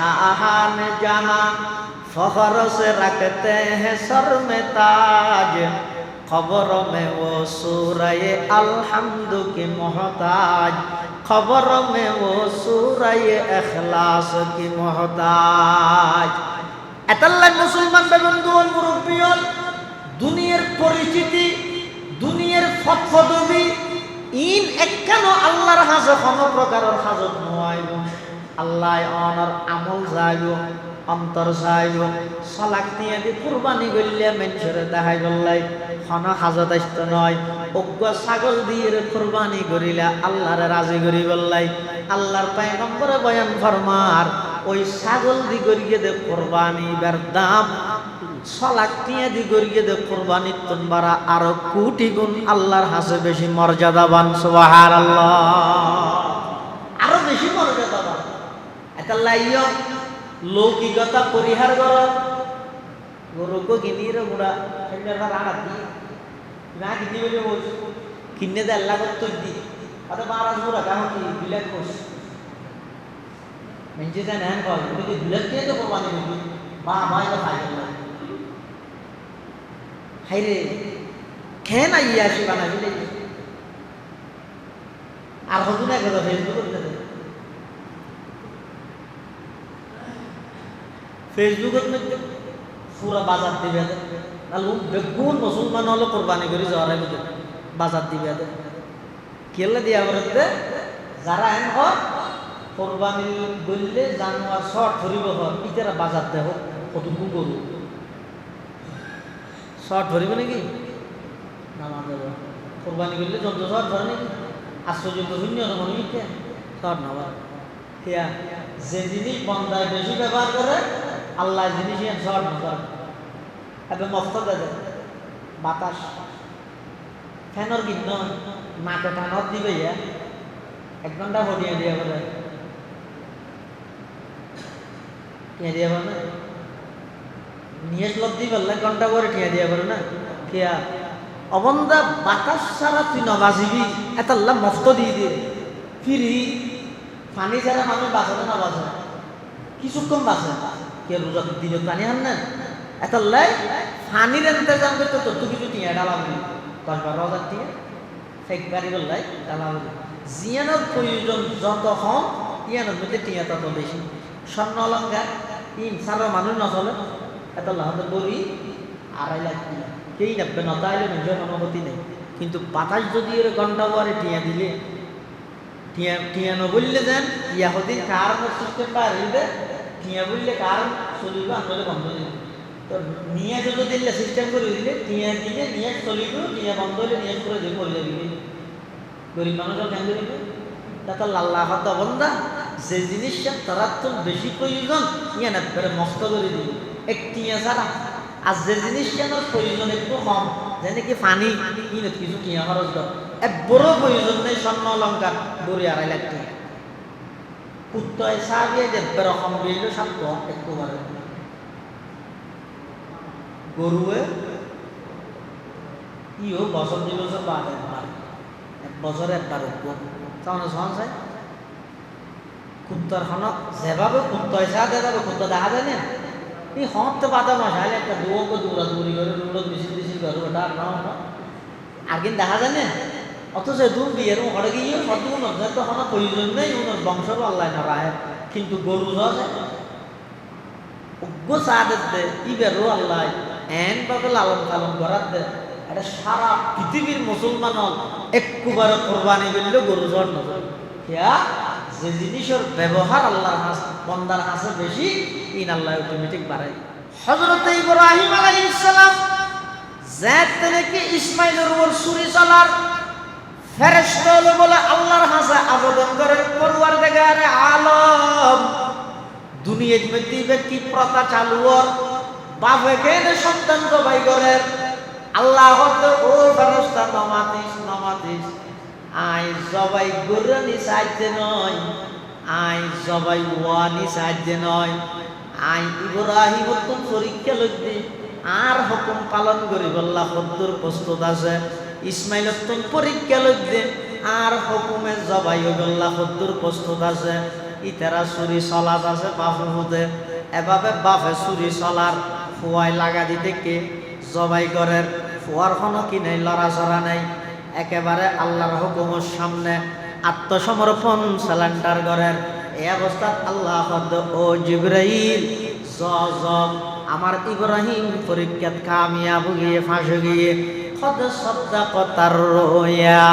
शाहान जहां फख्र से रखते हैं सर में ताज खबरों में वो सूरह अलहम्दु की मोहताज खबरों में वो सूरह इखलास की मोहताज एतल्ला मुसलमान बेबंधुओं मुरब्बियों दुनियार परिचिति दुनियार फतफदबी इन एक्कानो आल्लाहर हाजे कोनो प्रकारेर हाजत नय আল্লাহ অনর আমল যাইব অন্তর যাইব সালাক নিয়ে দি কুরবানি করলে মানুষের দেখাই বললাই কোন হাজত আসত নয় অজ্ঞ ছাগল দিয়ে কুরবানি করিলা আল্লাহরে রাজি করি বললাই আল্লাহর পয়গম্বরে বয়ান ফরমার ওই ছাগল দি করিয়ে দে কুরবানি বার দাম সালাক নিয়ে দি করিয়ে দে কুরবানি তোমরা আরো কোটি গুণ আল্লাহর হাতে বেশি মর্যাদাবান সুবহানাল্লাহ আরো বেশি মর্যাদাবান এতাল্লাইও লৌকিকতা পরিহার কর গরুকে কিনির গুড়া সেটা রাখা দি না কিনি বলে বলছ কিনে দে আল্লাহ কত দি আরে মারা জোরা কাম কি বিলেট কোস মেঞ্জে দেন হ্যান কল যদি বিলেট দিয়ে তো কোরবানি করবি বা ভাই তো খাই না হাইরে খেয়ে না ইয়াসি বানাবি আর হতো না কথা ফেসবুকে ফেসবুকের মধ্যে পুরা বাজার দিবে তাহলে বেগুন মুসলমান হলো কোরবানি করে যাওয়ার মধ্যে বাজার দিবে কেলে দিয়া বলতে যারা এন হয় কোরবানি বললে জানোয়ার শর্ট ধরিব হয় ইতারা বাজার দেহ কতটুকু গরু শর্ট ধরিব নাকি না না দেব কোরবানি করলে যন্ত্র শর্ট ধরে নাকি আশ্চর্য শূন্য মনে মিথ্যে শর্ট না হিয়া যে জিনিস বন্দায় বেশি ব্যবহার করে আল্লাহ জিনিস শর্ট না এবং মস্ত দেয় বাতাস ফ্যানর কিন্ন নাকে টানত দিবে এক ঘন্টা হটিয়ে দিয়ে বলে দিয়ে বলে না নিয়ে লোক দিয়ে বললে ঘন্টা করে ঠিয়া দিয়ে বলে না ঠিয়া অবন্ধা বাতাস ছাড়া তুই নবাজিবি এটা মস্ত দিয়ে দিয়ে ফিরি পানি ছাড়া মানুষ বাঁচাতে না বাঁচে কিছুক্ষণ বাঁচে কে রোজা দিনে পানি আন না এটা লাই পানির ইন্তজাম করতে তত কিছু টিয়া ডালা বলি 10-12 টিয়া ফেক বাড়ি বললাই ডালা বলি জিয়ানোর প্রয়োজন যত কম ইয়ানোর মধ্যে টিয়া তত বেশি স্বর্ণ অলঙ্কার তিন সারা মানুষ নচলে এটা লাহতে বলি 2.5 লাখ টিয়া কেই নাববে নতা আইলে নিজের অনুমতি নেই কিন্তু বাতাস যদি এর ঘন্টা পরে টিয়া দিলে টিয়া নবললে দেন ইয়াহুদির কারণ সিস্টেম বাড়িলে টিয়া বললে কারণ চলিব আনলে বন্ধ দিল তো নিয়ে যদি দিলে সিস্টেম করে দিলে টিয়া দিলে নিয়ে চলিব টিয়া বন্ধ হলে নিয়ে করে দিয়ে করে যাবি গরিব মানুষের কেন দিবে তাতে আল্লাহ বন্ধা যে জিনিসটা তারা তো বেশি প্রয়োজন ইয়ে না মস্ত করে দিল এক টিয়া ছাড়া আর যে জিনিসটা প্রয়োজন একটু কম যেন কি পানি ইনত কিছু টিয়া খরচ কর এক বড় প্রয়োজন নেই স্বর্ণ অলঙ্কার বড়ি 2.5 লাখ টাকা কুত্তায় সাবিয়ে দেব্বের রকম বিল সাত একটু করে গরুয়ে ইও বছর 2 বছর বাদ একবার এক বছরে একবার চাওয়া সহন চাই কুত্তার খানা যেভাবে কুত্তায় চা দেওয়া যাবে কুত্তা দেখা যায় না এই হতে বাধা মশাইলে একটা দৌড়কে দৌড়াদৌড়ি করে দৌড় মিছিল করে ওটা আর কিন্তু দেখা যায় না অথচ দূর বিয়ের ঘরে গিয়ে সত্যি নজর তো কোনো প্রয়োজন নেই ওনার বংশ আল্লাহ না রাহে কিন্তু গরু আছে অজ্ঞ চা দে ইবেরও আল্লাহ এন ভাবে লালন পালন করার দে এটা সারা পৃথিবীর মুসলমান একবারে কোরবানি করলে গরু জ্বর নজর ইয়া যে জিনিসের ব্যবহার আল্লাহর বন্দার কাছে বেশি ইন আল্লাহ অটোমেটিক বাড়ায় হযরত ইব্রাহিম আলাইহিস সালাম জাত থেকে ইসমাইলের উপর ছুরি চালার ফেরেশতা হলো বলে আল্লাহর কাছে আবেদন করে পরওয়ারদিগারে আলম দুনিয়ার মধ্যে ব্যক্তি প্রথা চালু হর বাপে কেন সন্তান জবাই করে আল্লাহ হতে ও ফেরেশতা নমাতিস আই জবাই গরনি সাইতে নয় আই জবাই ওয়ানি সাইতে নয় আই ইব্রাহিম তো পরীক্ষা লইতে আর হুকুম পালন করি বল্লা কদ্দুর প্রস্তুত আছে ইসমাইল তো পরীক্ষা লইতে আর হুকুমে জবাই বল্লা কদ্দুর প্রস্তুত আছে ইতারা চুরি চলাত আছে বাপের মধ্যে এভাবে বাপে চুরি চলার ফুয়াই লাগা দিতে কে জবাই করের ফুয়ার কোনো কি নেই লড়াচড়া নেই একেবারে আল্লাহর হুকুমের সামনে আত্মসমর্পণ স্যালেন্ডার করেন এই অবস্থাত আল্লাহ ও জিবরাইল আমার ইব্রাহিম পরীক্ষাত কামিয়াব গিয়ে ফাঁসে গিয়ে খদ সাদাকাতার রুয়া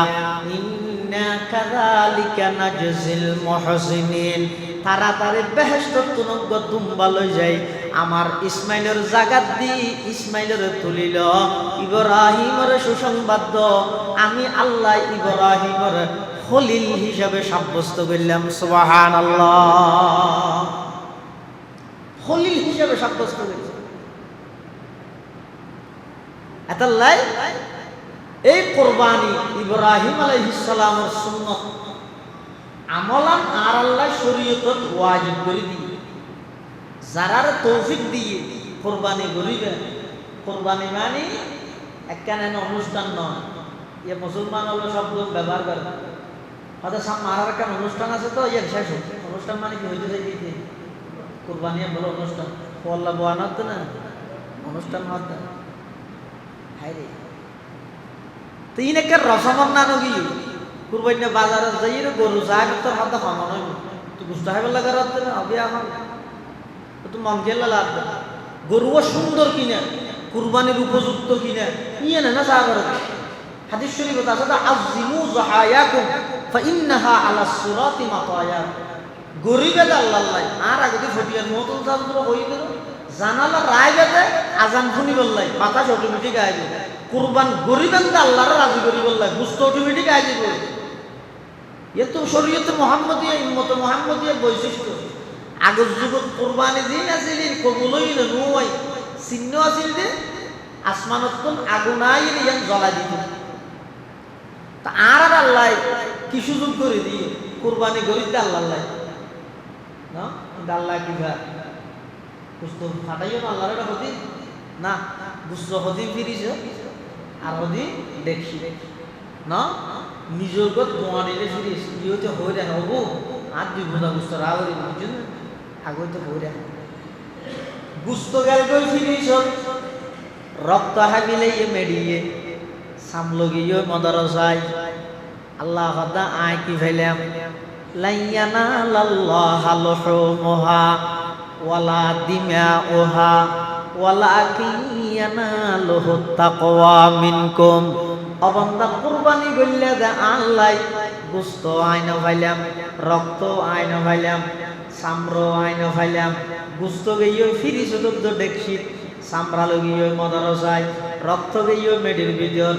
ইন্না কাযালিকা নাজজিল মুহসিনিন তাড়াতাড়ি বেহেশত তুনগ্গ দুম্বা লই যাই আমার ইসমাইলের জাগাত দি ইসমাইলের তুলিল ইব্রাহিমের সুসংবাদ আমি আল্লাহ ইব্রাহিমের খলিল হিসাবে সাব্যস্ত করলাম সুবহানাল্লাহ খলিল হিসাবে সাব্যস্ত করলাম এতাল্লাই এই কুরবানি ইব্রাহিম আলাইহিস সালামের সুন্নাত আমলান আর আল্লাহ শরীয়তত ওয়াজিব করে দিয়ে যারার তৌফিক দিয়ে কুরবানি করিবে কুরবানি মানে একখানে অনুষ্ঠান নয় ইয়ে মুসলমান হলো সব লোক ব্যবহার করে হয়তো সব মারার কেন অনুষ্ঠান আছে তো ইয়ে শেষ অনুষ্ঠান মানে কি হইতে যাইতে কুরবানি বলো অনুষ্ঠান আল্লাহ বোয়ানাত না অনুষ্ঠান হতে হাই রে তো ইনেকে রসমন না নগি কুরবানি বাজারে যাই রে গরু জাগ তো হাতে খাওয়া নয় তুই গুস্তা খাইবার লাগা রাতে না অবিয়া এখন তো মন গেল লাগবে গরুও সুন্দর কিনা কুরবানির উপযুক্ত কিনা ইয়ে না সাগর হাদিস শরীফে আছে দা আযিমু যাহায়াকুম ফাইন্নাহা আলা সিরাতি মাতায়া গরিবে আল্লাহ আর আগে ফটিয়ার মতন চালু হই গেল জানালা রায় গেছে আজান শুনি বললাই বাতাস অটোমেটিক আইবে কুরবান গরিবেন আল্লাহর রাজি করি বললাই গুস্ত অটোমেটিক আইবে এ তো শরীয়তে মুহাম্মদিয়া উম্মতে মুহাম্মদিয়া বৈশিষ্ট্য আগের যুগত কুরবানি দিন আছিল কবুল হইল নয় চিহ্ন আছিল যে আসমানত আগুন আইন ইয়ান জ্বলা দিত তা আর আল্লাহ কি সুযোগ করে দিয়ে কুরবানি গরিব আল্লাহ না আল্লাহ কি গুস্ত ফাটাইও না আল্লাহর হদি না গুস্ত হদি ফিরিছ আর হদি দেখছি না নিজের গত দোয়া দিলে ফিরিস ইয়ে তো হয়ে যায় হবো আর দুই বোঝা গুস্ত রাগরি বুঝছেন আগে তো হয়ে যায় গুস্ত গেল গই ফিরিস রক্ত হাবিলে ইয়ে মেডিয়ে সামলো গিয়ে মদরসায় আল্লাহ হদা আয় কি ফেলাম লাইয়ানা লাল্লাহ লুহুমুহা ওয়ালা দিমাউহা ওয়ালাকিন ইয়ানালুহুত তাকওয়া মিনকুম অবন্দা কুরবানি গল্লে দে আল্লাহ গোশত আইনা ফাইলাম রক্ত আইনা ফাইলাম সামরো আইনা ফাইলাম গোশত গইও ফিরি সুদুদ্দ দেখছি সামরা লগিও মদরসায় রক্ত গইও মেডির ভিতর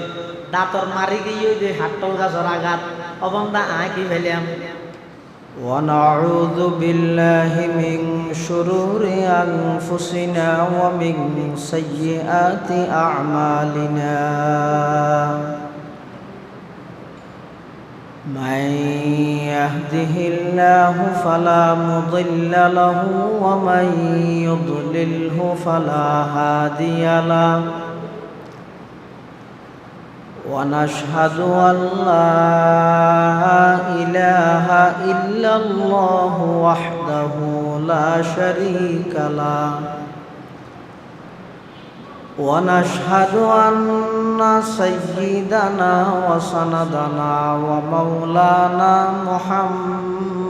দাঁতর মারি গিয়ে যে হাটল গাছর আঘাত অবন্দা আয় কি ফাইলাম ونعوذ بالله من شرور أنفسنا ومن سيئات أعمالنا من يهده الله فلا مضل له ومن يضلله فلا هادي له ونشهد أن لا إله إلا الله وحده لا شريك له ونشهد أن سيدنا وسندنا ومولانا محمدا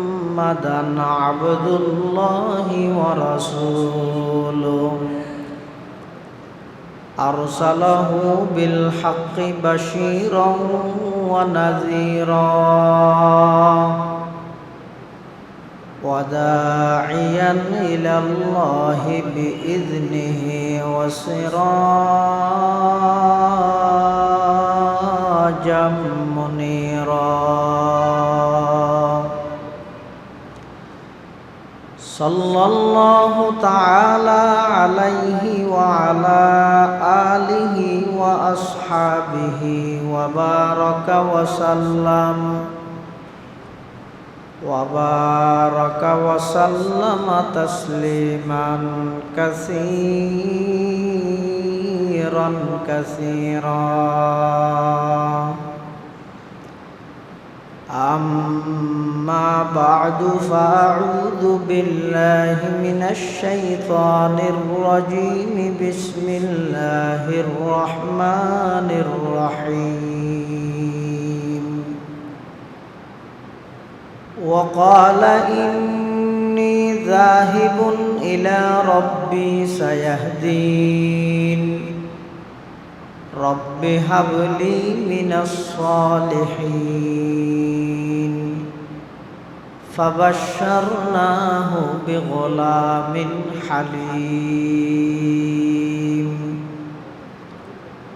عبد الله ورسوله أرسله بالحق بشيرا ونذيرا وداعيا إلى الله بإذنه وسراجا منيرا صلى الله تعالى عليه وعلى آله وأصحابه وبارك وسلم تسليما كثيرا أما بعد فأعوذ بالله من الشيطان الرجيم بسم الله الرحمن الرحيم وقال إني ذاهب إلى ربي سيهدين رب هب لي من الصالحين فبشرناه بغلام حليم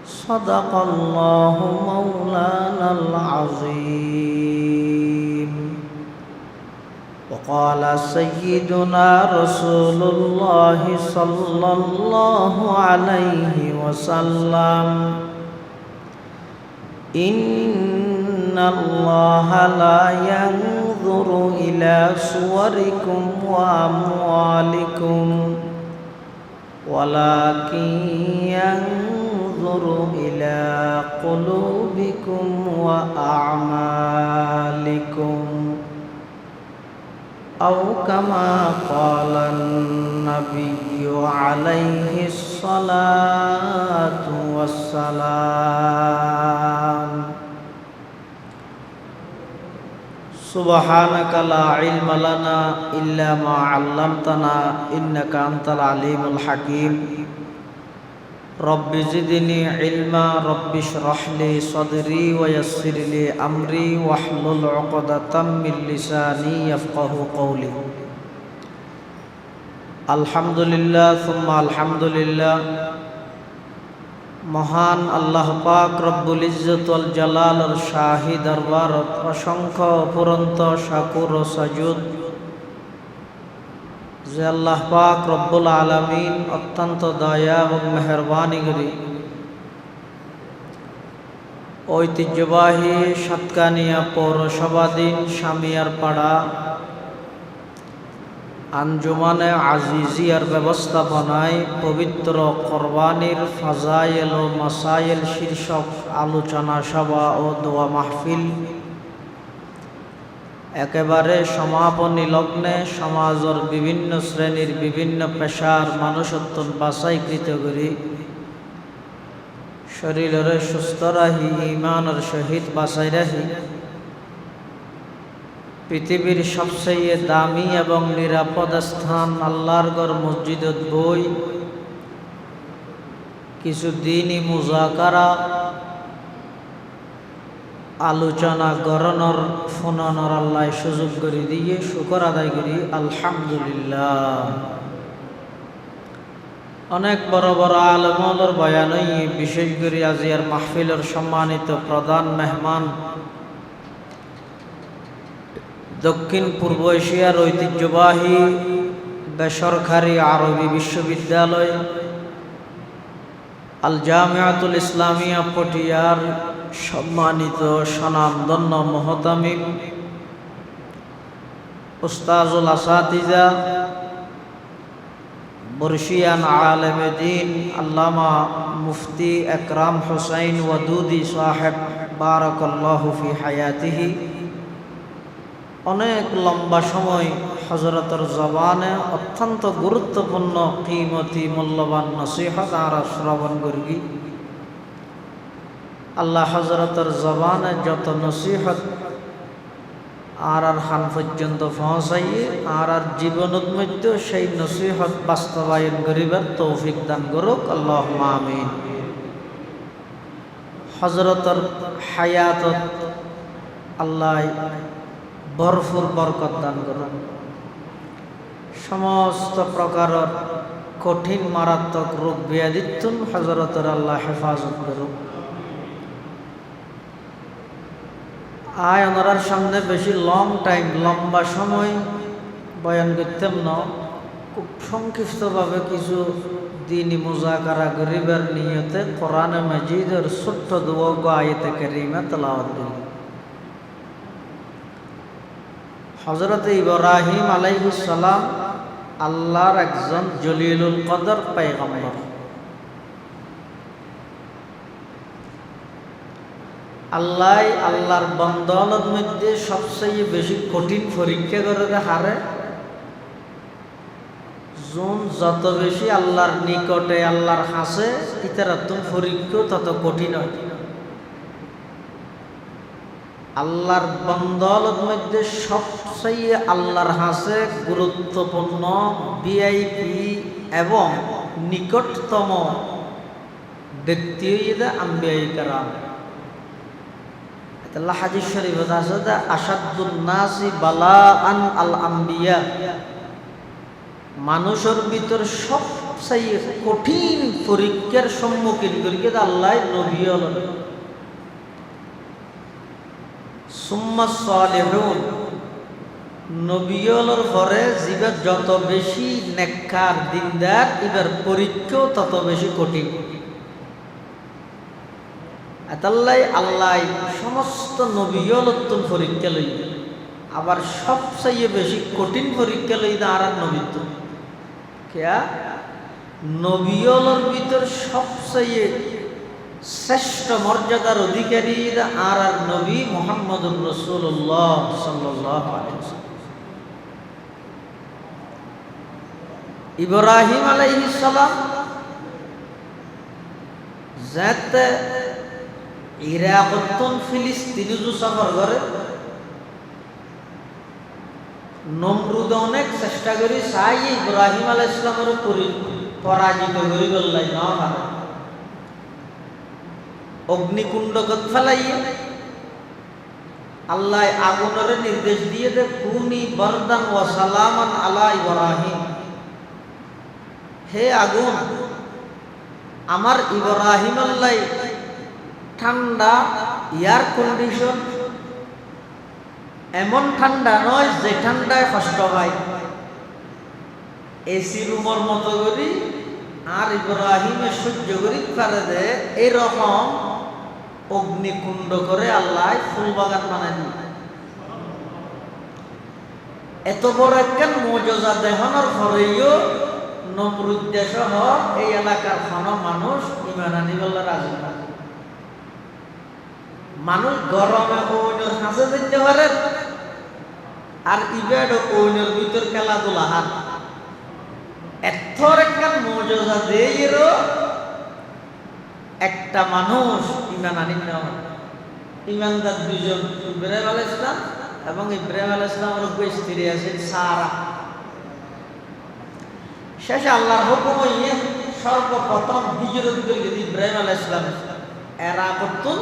صدق الله مولانا العظيم وقال سيدنا رسول الله صلى الله عليه وسلم إن الله لا ينظر إلى صوركم وأموالكم ولكن ينظر إلى قلوبكم وأعمالكم أو كما قال النبي عليه الصلاة والسلام سبحانك لا علم لنا إلا ما علمتنا إنك أنت العليم الحكيم رب زدني علما رب اشرح لي صدري ويسر لي أمري واحلل عقدة من لساني يفقه قولي الحمد لله ثم الحمد لله মহান আল্লাহ পাক রব্বুল ইজ্জত ওয়াল জালালের শাহী দরবারত অসংখ্য অফুরন্ত শাকুর ও সাজুদ যে আল্লাহ পাক রব্বুল আলামিন অত্যন্ত দয়া এবং মেহেরবানি করে ঐতিহ্যবাহী সাতকানিয়া পৌরসভাধীন সামিয়ার পাড়া আঞ্জুমানে আজিজিয়ার ব্যবস্থাপনায় পবিত্র কোরবানির ফাজাইল ও মাসাইল শীর্ষক আলোচনা সভা ও দোয়া মাহফিল একেবারে সমাপনী লগ্নে সমাজের বিভিন্ন শ্রেণীর বিভিন্ন পেশার মানুষত্ব বাছাইকৃত করি শরীরের সুস্থ রাহি ইমানের সহিত বাছাই রাহি পৃথিবীর সবচেয়ে দামি এবং নিরাপদ স্থান আল্লাহর ঘর মসজিদত বই কিছু দিনই মুজাকারা আলোচনা গরণর ফোনর আল্লাহ সুযোগ করে দিয়ে শুকর আদায় করি আলহামদুলিল্লাহ। অনেক বড় বড় আলেমর বয়ানই বিশেষ করে আজিয়ার মাহফিলের সম্মানিত প্রধান মেহমান দক্ষিণ পূর্ব এশিয়ার ঐতিহ্যবাহী বেসরকারি আরবি বিশ্ববিদ্যালয় আল জামিয়াতুল ইসলামিয়া পটিয়ার সম্মানিত স্বনামধন্য মুহতামিম উস্তাজুল আসাতিজা বর্ষিয়ান আলেমে দ্বীন আল্লামা মুফতি একরাম হুসাইন ওয়াদুদি সাহেব বারাকাল্লাহু ফি হায়াতিহি অনেক লম্বা সময় হযরতের জবানে অত্যন্ত গুরুত্বপূর্ণ কিমতি মূল্যবান নসিহত আর শ্রবণ করি আল্লাহ হযরতের জবানে যত নসিহত আর খান পর্যন্ত পৌঁছাইয়ে আর জীবনত মধ্যে সেই নসিহত বাস্তবায়ন করিবার তৌফিক দান করুক আল্লাহুম্মা আমিন। হযরতের হায়াতত আল্লাহ ভরপুর বরকত দান করুন, সমস্ত প্রকারের কঠিন মারাত্মক রোগ ব্যাধিত্বন হযরতের আল্লাহ হেফাজত করুন। ওনার সামনে বেশি লম্বা সময় বয়ান করতাম না, খুব সংক্ষিপ্তভাবে কিছু দিনই মুজাকারা করিবার নিয়তে কোরআনে মাজিদের ছোট্ট দুটো আয়াতে কারিমা তেলাওয়াত করি। হযরত ইব্রাহিম আলাইহিস সালাম আল্লাহর একজন জলিলুল কদর পয়গম্বর। আল্লাহ আল্লাহর বন্দনের মধ্যে সবচেয়ে বেশি কঠিন পরীক্ষা করে হারে যোন যত বেশি আল্লাহর নিকটে আল্লাহর হাসে ইতারাতুন পরীক্ষা তত কঠিন হয়। আল্লাহর বন্দনের মধ্যে সবচেয়ে আল্লাহর হাসে গুরুত্বপূর্ণ ভিআইপি এবং নিকটতম ব্যক্তি হইয়া আম্বিয়ায়ে কেরাম। আল্লাহ হাদিস শরীফে আছে আসাদুন নাসি বালাআন আল আম্বিয়া, মানুষের ভিতর সবচেয়ে কঠিন পরীক্ষার সম্মুখীন করিকে আল্লাহ নবী হলেন। সুম্মা সালিহুন, নবী হলোর পরে জীবের যত বেশি নেককার দিনদার এবার পরীক্ষাও তত বেশি কঠিন। আতাল্লাই আল্লাহ সমস্ত নবী হলতুন পরীক্ষা লই, আবার সবচেয়ে বেশি কঠিন পরীক্ষা লই আর নবীত্ব কেয়া নবী হলোর ভিতর সবচেয়ে শ্রেষ্ঠ মর্যাদার অধিকারী আর নবী মুহাম্মদুর রাসূলুল্লাহ সাল্লাল্লাহু আলাইহি ওয়াসাল্লাম। ইব্রাহিম আলাইহিস সালাম যাতে ইরাকতুন ফিলিস্তিন সফর করে, নমরুদ অনেক চেষ্টা করি চাই ইব্রাহিম আলাইহিস সালামের পরাজিত করি বললাই না পারে। অগ্নিকুণ্ড কত ফেলাইয়ে আল্লাহ আগুনের নির্দেশ দিয়ে দে কুনি বরদান ওয়া সালামান আলা ইব্রাহিম, হে আগুন আমার ইব্রাহিম আল্লাহ ঠান্ডা এয়ার কন্ডিশন, এমন ঠান্ডা নয় যে ঠান্ডায় কষ্ট হয়, এসি রুমের মতো করি আর ইব্রাহিমে সহ্য করি পারে দে এইরকম অগ্নিকুণ্ড করে আল্লাহ ফুল বাগান বানাই দিল। এত বড় একটা মুজিজা দেখানোর পরেও নমরুদ সহ এই এলাকার কোনো মানুষ ঈমান আনিবার রাজি না। মানুষ গরমে ওইনের হাসে যেতে পারে আর ইবেড ওইনের ভিতর খেলাধুলা হাত এত একটা মুজিজা দেয়েরও একটা মানুষ ঈমান আনিন না। ঈমানদার দুজন ইব্রাহিম আলাইহিস সালাম এবং ইব্রাহিম আলাইহিস সালামের স্ত্রী আছে সারা। শেষে আল্লাহর হুকুম হইয়ে সর্বপ্রথম হিজরত করে ইব্রাহিম আলাইহিস সালাম এরা করতুন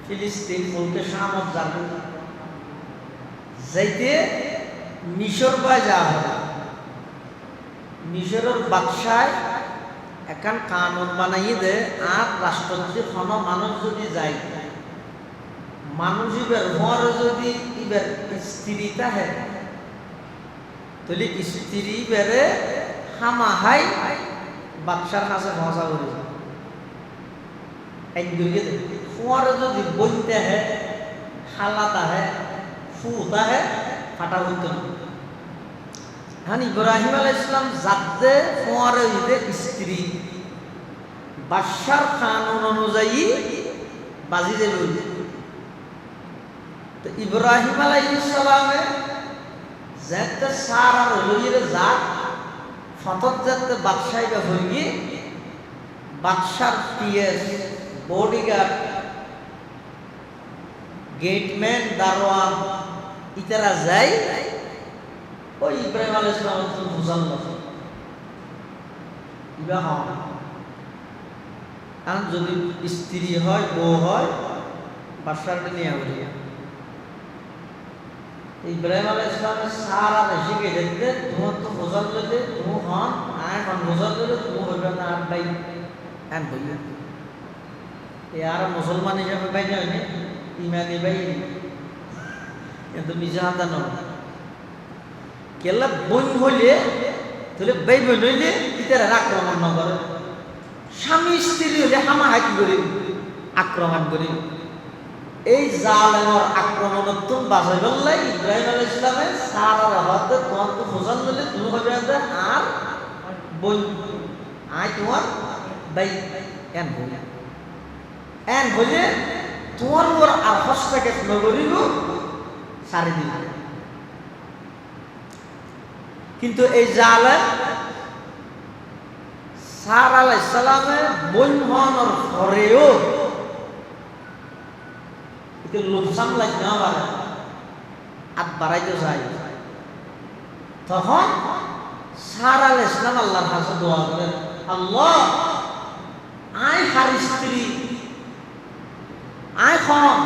ফিলিস্তিন মুলকে শামত যাবে, যাইতে মিশর বা যাওয়া মিশরের বাদশায় এখন কানুন বানাইয়ে দে আর রাষ্ট্রপতি কোনো মানুষ যদি যায় মানুষ ইবার হওয়ার যদি ইবার স্ত্রী তাহে তাহলে স্ত্রী বেড়ে হামা হাই বাদশার কাছে মজা করে একদিকে ফুয়ারে যদি বইতে হে খালাতা হে ফুতা হে ফাটা হইত না। হ্যাঁ ইব্রাহিম আলাইহিস সালাম যাতে ফুয়ারে হইতে স্ত্রী বাদশার কানুন অনুযায়ী বাজি যে লই, তো ইব্রাহিম আলাইহিস সালামে যাতে সারা লইরে যাক ফতত যাতে বাদশাহী বা হইয়ে বাদশার পিএস বডিগার্ড গেটম্যান দারোয়ান ইতারা যায় ওই ইব্রাহিম আলাইহিস সালাম বুঝাল ইবা হয় আর যদি স্ত্রী হয় বউ হয় বাদশারটা নিয়ে বলিয়া ইব্রাহিম আলাইহিস সালামের সারা এসে গেলে তোমার তো বোঝাল লইলে তুমি হন আয় হন বোঝাল লইলে তুমি হইবে না আর ভাই এন হইয়া এ আর মুসলমান হিসাবে বাইরে হয়নি ইমানি বাইরে কিন্তু মিজা হাতা নয় কেলা বই হইলে তাহলে বাই বই হইলে ইতারা আক্রমণ না করে, স্বামী স্ত্রী হইলে হামা হাকি করে আক্রমণ করে। এই জালেমের আক্রমণের তুমি বাঁচাই বললাই ইব্রাহিম আলাইহিস সালামের সারা রাতে তোমার তো ফোজান হইলে তুমি হবে আর বই আয় তোমার বাই এন হইলে তোমার উপর আর হস্তক্ষেপ নগরিব সারি দিল। কিন্তু এই জালেম সার আলাইহিস সালামে বোন হওয়ার পরেও এটা লোক সামলাই না পারে, হাত বাড়াইতে চাই। তখন সার আলাইহিস সালাম আল্লাহর কাছে দোয়া করেন, আল্লাহ আয় হার স্ত্রী আয় খন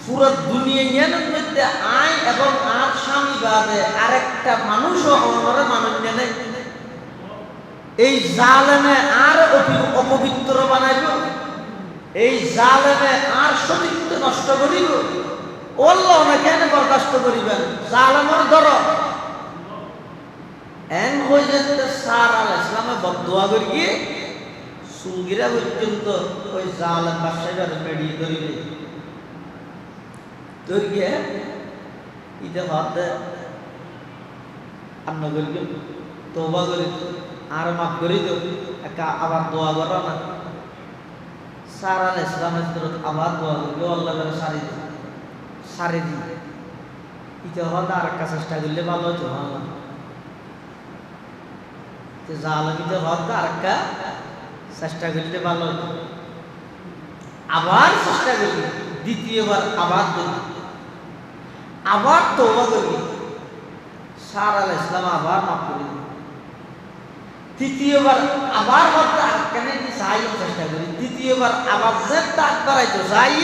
পুরো দুনিয়ার মধ্যে আয় এবং আর স্বামী বাদে আরেকটা মানুষও অন্যরা মানুষ নেই, এই জালেমে আর অপবিত্র বানাইব, এই জালেমে আর সতীত্ব নষ্ট করিব, আল্লাহ না কেন বরদাস্ত করিবেন, জালেমের ধর এন হয়ে যেতে সার আলাইহিস সালামে বদদোয়া করি গিয়ে সুলগিরা পর্যন্ত ওই জালেম বাদশাহর মেডিয়ে ধরিবে ধরিয়ে ইতে ভাতে আন্ন করিব তওবা করি আর মাফ করি তো একা আবার দোয়া করো না। সার আলাইহিস সালামের তরফ আবার দোয়া করি, আল্লাহ করে সারি দি ইতে ভাতে আর একটা চেষ্টা করলে ভালো হতো। জালেম ইতে ভাতে আর একটা চেষ্টা করলে ভালো হতো, আবার চেষ্টা করি, দ্বিতীয়বার আবার করি, আবার তওবা করি, সার আলাইহিস সালাম আবার মাফ করে দিন। তৃতীয়বার আবার হতে আটকানে কি চাই চেষ্টা করি, তৃতীয়বার আবার যে তাক বাড়াইতো যাই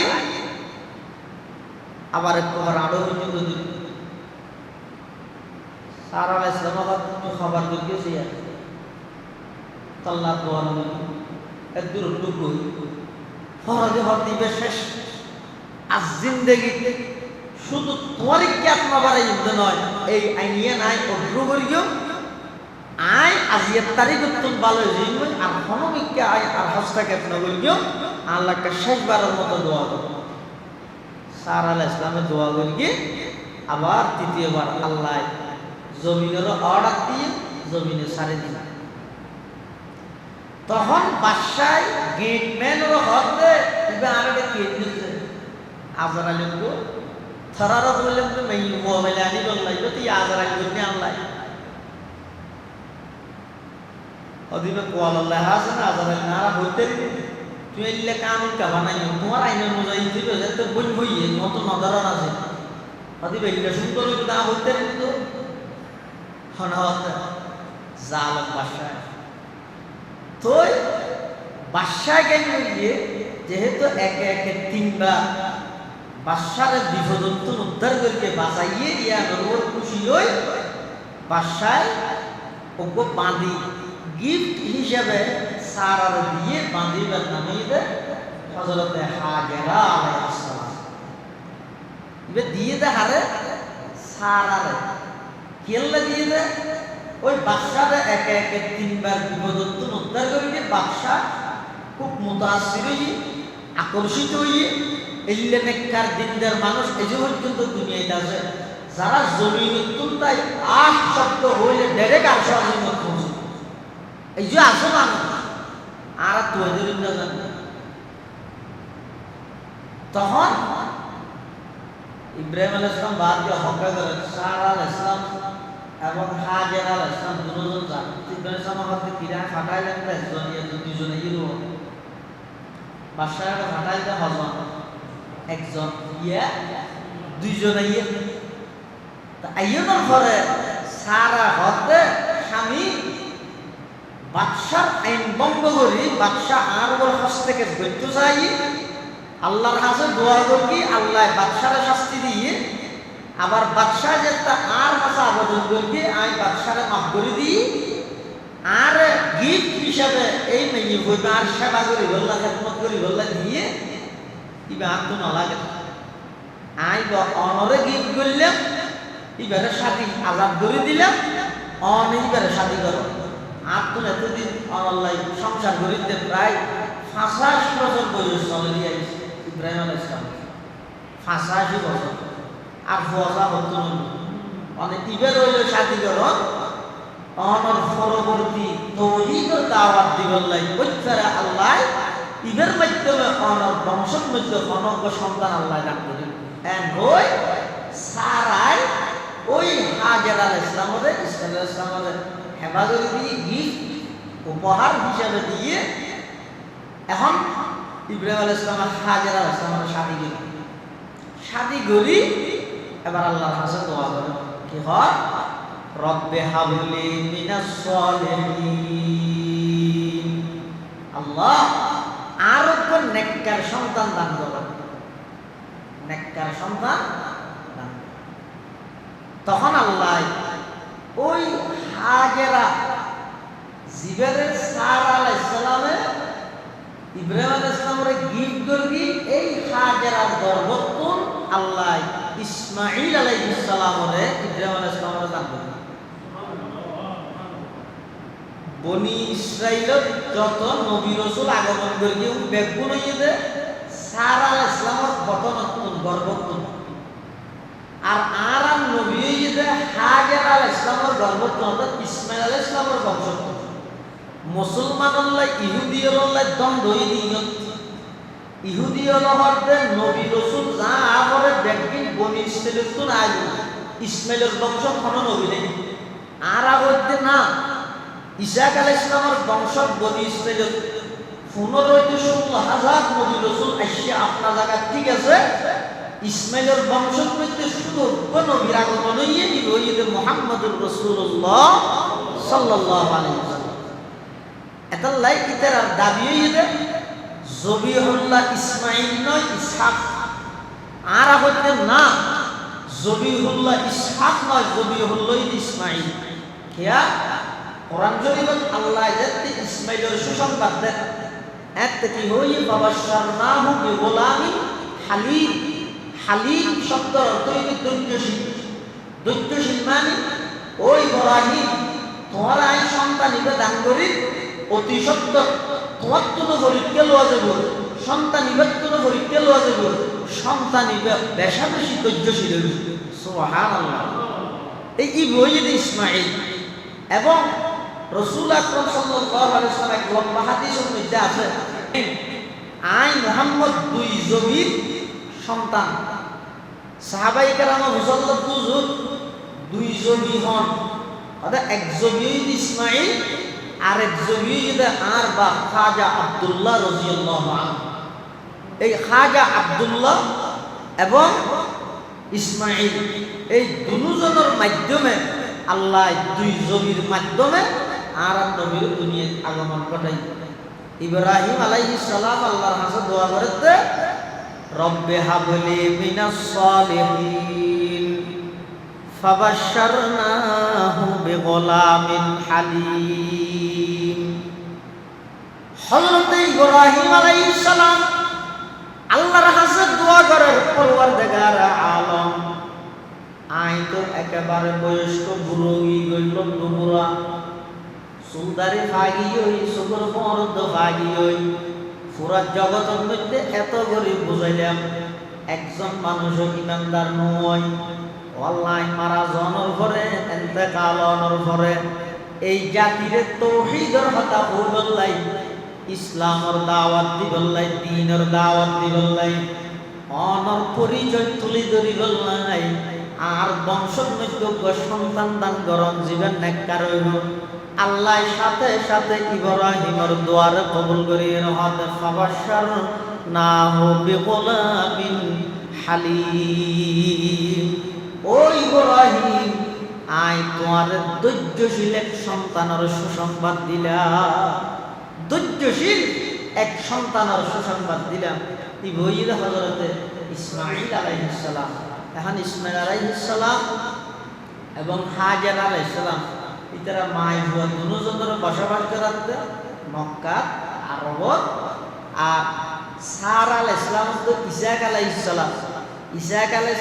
আবার একবার আরো পর্যন্ত দিন। সার আলাইহিস সালাম আবার খাবার দিয়েছে তাল্লা দোয়া নবী একদূর টুকু ফরজে হর দিবে শেষ আজ জিন্দেগিতে শুধু তোমার জ্ঞাত না বাড়াই নয়, এই আইনিয়া নাই অগ্রহ করিও আয় আজিয়ের তারিখ উত্তম ভালো জীবন আর হনবিককে আয় আর হস্তক্ষেপ না করিও আল্লাহকে শেষবারের মতো দোয়া করো। সার আলাইহিস সালামের দোয়া করিয়ে আবার তৃতীয়বার আল্লাহ জমিনেরও অর্ডার দিয়ে জমিনে সারে দিল। তখন বাদশাহ গেটম্যানেরও হতে ইবা আরেকটা গেট দিতে আজরাইল গো থরারও বললেন তো মেই মোবাইল আনি বললাই তো তুই আজরাইল গনে আনলাই অদিবে কোয়াল আল্লাহ হাসে না আজরাইল না হইতে তুই এলে কানুন কা বানাই তোমার আইনের মজাই দিবে যে তো বই বইয়ে মত নজরান আছে অদিবে এলে সুন্দর না হইতে তো হনাওয়াত জালেম বাদশাহ তো বাদশাহ কেন গিয়ে যেহেতু একে একে তিনবার বাদশাহের বিপদন্ত উদ্ধার করকে বাঁচাইয়ে ইয়ানোর ওর খুশি হই বাদশাহ ওকে বাঁধি গিফট হিসেবে সারার দিয়ে বাঁধিবার নামে হযরতে হাজেরা আলাইহিস সালাম ইবে দিয়ে দে হারে সারারে কেল্লা দিয়ে দে ওই বাদশাহ একে একে তিনবার বিপদন্ত উদ্ধার করিয়ে বাদশাহ খুব মুতাসির হয়ে আকর্ষিত হয়ে এল্লে নেককার দিনদার মানুষ এই যে পর্যন্ত দুনিয়াতে আছে যারা জমিন তুলতাই আশ শব্দ হইলে ডাইরেক্ট আসা জন্য পৌঁছে এই যে আসো মানুষ আর তোদের না জানে তখন ইব্রাহিম আলাইহিস সালাম বাদ দিয়ে হত্যা করে সারা আলাইহিস সালাম এবং হাজেরা আলাইহিস সালাম দুজন যান ইব্রাহিম সালাম হাতে কিরা ফাটাইলেন একজনিয়া দুজনে ইরো বাদশাহকে ফাটাইতে হজন একজন ইয়া দুইজনে ইয়ে তা আইয়ুনের ঘরে সারা হতে স্বামী বাদশার আইন ভঙ্গ করি বাদশাহ আর ওর কাছ থেকে ধৈর্য চাই আল্লাহর কাছে দোয়া করি আল্লাহ বাদশারে শাস্তি দিয়ে আবার বাদশাহ যেটা আর কাছে আবেদন করি আমি বাদশারে মাফ করে দিই আর গিফট হিসাবে এই মেয়ে বইবে আর সেবা করি বললা খেদমত করি বললা দিয়ে ইবে আর তো না লাগে আই অনরে গিফট করলাম এবারে শাদি আজাদ করে দিলাম অন এইবারে শাদি করো আর তো এতদিন অনলাই সংসার করিতে প্রায় 85 বছর বয়স চলে দিয়ে ইব্রাহিম আলাইহিস সালাম 85 বছর আর ফজা হতো না অনেক ইবে রইল শাদি করো অনর পরবর্তী তৌহিদের দাওয়াত দিবল্লাই বচ্চারা আল্লাহ ইবের মাধ্যমে অনর বংশের মধ্যে অনজ্ঞ সন্তান আল্লাহ দান করি এন্ড ওই সারাই ওই হাজের আলাইহিস সালামের ইসমাঈল আলাইহিস সালামের হেফাজত দিয়ে গিফট উপহার হিসেবে দিয়ে এখন ইব্রাহিম আলাইহিস সালাম হাজের আলাইহিস সালামের শাদী করি এবার আল্লাহর কাছে দোয়া করে কি হয় রব্বে হাবলি মিনাস সলিহিন আল্লাহ আরো কোন নেককার সন্তান দান করো নেককার সন্তান দান তখন আল্লাহ ওই হাজেরা জিবরের সারা আলাইহিস সালামে ইব্রাহিম আলাইহিস সালামের গিফট করবি এই হাজেরার গর্ভত্বন আল্লাহ ইসমাঈল আলাইহিস সালামের ইব্রাহিম আলাইহিস সালামের দান করবে বনি ইসরাইলের যত নবী রাসূল আগমন করিয়ে বেগুন হইতে সারা আলাইহিস সালামের গঠনত্বন গর্ভত্বন আর আরাম নবী হইতে হাজের আলাইহিস সালামের গর্ভত্বন অর্থাৎ ইসমাঈল আলাইহিস সালামের বংশত্বন মুসলমানল্লাহ ইহুদিয়ল্লাহ দ্বন্দ্ব হইদিয়ত ইহুদিয়লহরতে নবী রাসূল যা আমরে দেখবি বনি ইসরাইলের তো আইল ইসমাঈলের বংশ কোন নবী নেই আর আগতে না ইসাক আলাইহিস সালামের বংশ বনি ইসরাইলের 15-16,000 নবী রাসূল আসছে আপনার জায়গা ঠিক আছে ইসমাঈলের বংশের মধ্যে শুধু নবীর আগমন হইয়ে দিব হইতে মুহাম্মদুর রাসূলুল্লাহ সাল্লাল্লাহু আলাইহি ওয়াসাল্লাম এতাল্লাই ইতার দাবি হইতে জবিহুল্লাহ ইসমাঈল নয় ইসহাক আর আগতে না জবিহুল্লাহ ইসহাক নয় জবিহুল্লাহ ইসমাঈল কিয়া কোরআন শরীফে আল্লাহ যাতে ইসমাঈলের সুসংবাদ দেন এত কি হই বাবাশারনাহু বিগুলামিন হালিম হালিম শব্দের অর্থ ধৈর্যশীল মানে ওই ইব্রাহিম তোমার আই সন্তান ইবে দান করি অতি সত্য তোমার তো পরীক্ষা লওয়া যাবে সন্তান ইবের তো পরীক্ষা লওয়া যাবে সন্তান ইবে বেশা বেশি ধৈর্যশীল সুবহানাল্লাহ এই ইব্রাহিম ইসমাঈল এবং রাসূল আকরাম সাল্লাল্লাহু আলাইহি ওয়াসাল্লাম এক লম্বা হাদিসের মধ্যে আছে আই মুহাম্মদ দুই জবির সন্তান সাহাবায়ে কেরাম মুসাল্লাত হুজুর দুই জবি হন অর্থাৎ এক জবি ইসমাঈল আর এক জবি আর বা খাজা আব্দুল্লাহ রাদিয়াল্লাহু আনহু এই খাজা আব্দুল্লাহ এবং ইসমাঈল এই দুজনের মাধ্যমে আল্লাহ দুই জবির মাধ্যমে আর নবীর দুনিয়ায় আগমন ঘটাই ইব্রাহিম আলাইহিস সালাম আল্লাহর কাছে দোয়া করতে রব্বে হাবলি মিনাস সালিহিন ফাবাশশারনাহু বিগুলামিন হালিম হযরত ইব্রাহিম আলাইহিস সালাম আল্লাহর কাছে দোয়া করার পরওয়ারদিগার আলম আই তো একেবারে বয়স্ক বুড়ো গইল বুড়া সুলদারি ভাগি হই সুগর মরদ ভাগি হই পুরা জগতের মধ্যে এত গরিব বুঝাইলাম একজন মানুষ ইমানদার নয় আল্লাহ মারা জনের পরে ইন্তেকালনের পরে এই জাতিরে তাওহীদের কথা বললাই ইসলামের দাওয়াত দিবলাই দ্বীনের দাওয়াত দিবলাই অনর পরিচয় তুলি ধরি বললাই আর বংশের মধ্যে সন্তান দান করন জীবন নেককার হইব আল্লাহ সাথে সাথে ইব্রাহিমের দোয়ারে কবুল করিয়ে হাতে ফাবাশশার না হবে বিগুলামিন হালিম ও ইব্রাহিম আই তোমার ধৈর্যশীল এক সন্তানের সুসংবাদ দিলাম ধৈর্যশীল এক সন্তানের সুসংবাদ দিলাম ইব্রাহিম হযরতে ইসমাঈল আলাইহিস সালাম এখন ইসমাঈল আলাইহিস সালাম এবং হাজের আলাইহিস সালাম ইতারা মাই বুয়া দুজনের বসবাস করতে মক্কা আরব আর সারা আলাইহিস সালাম তো ইসাক আলাইহিস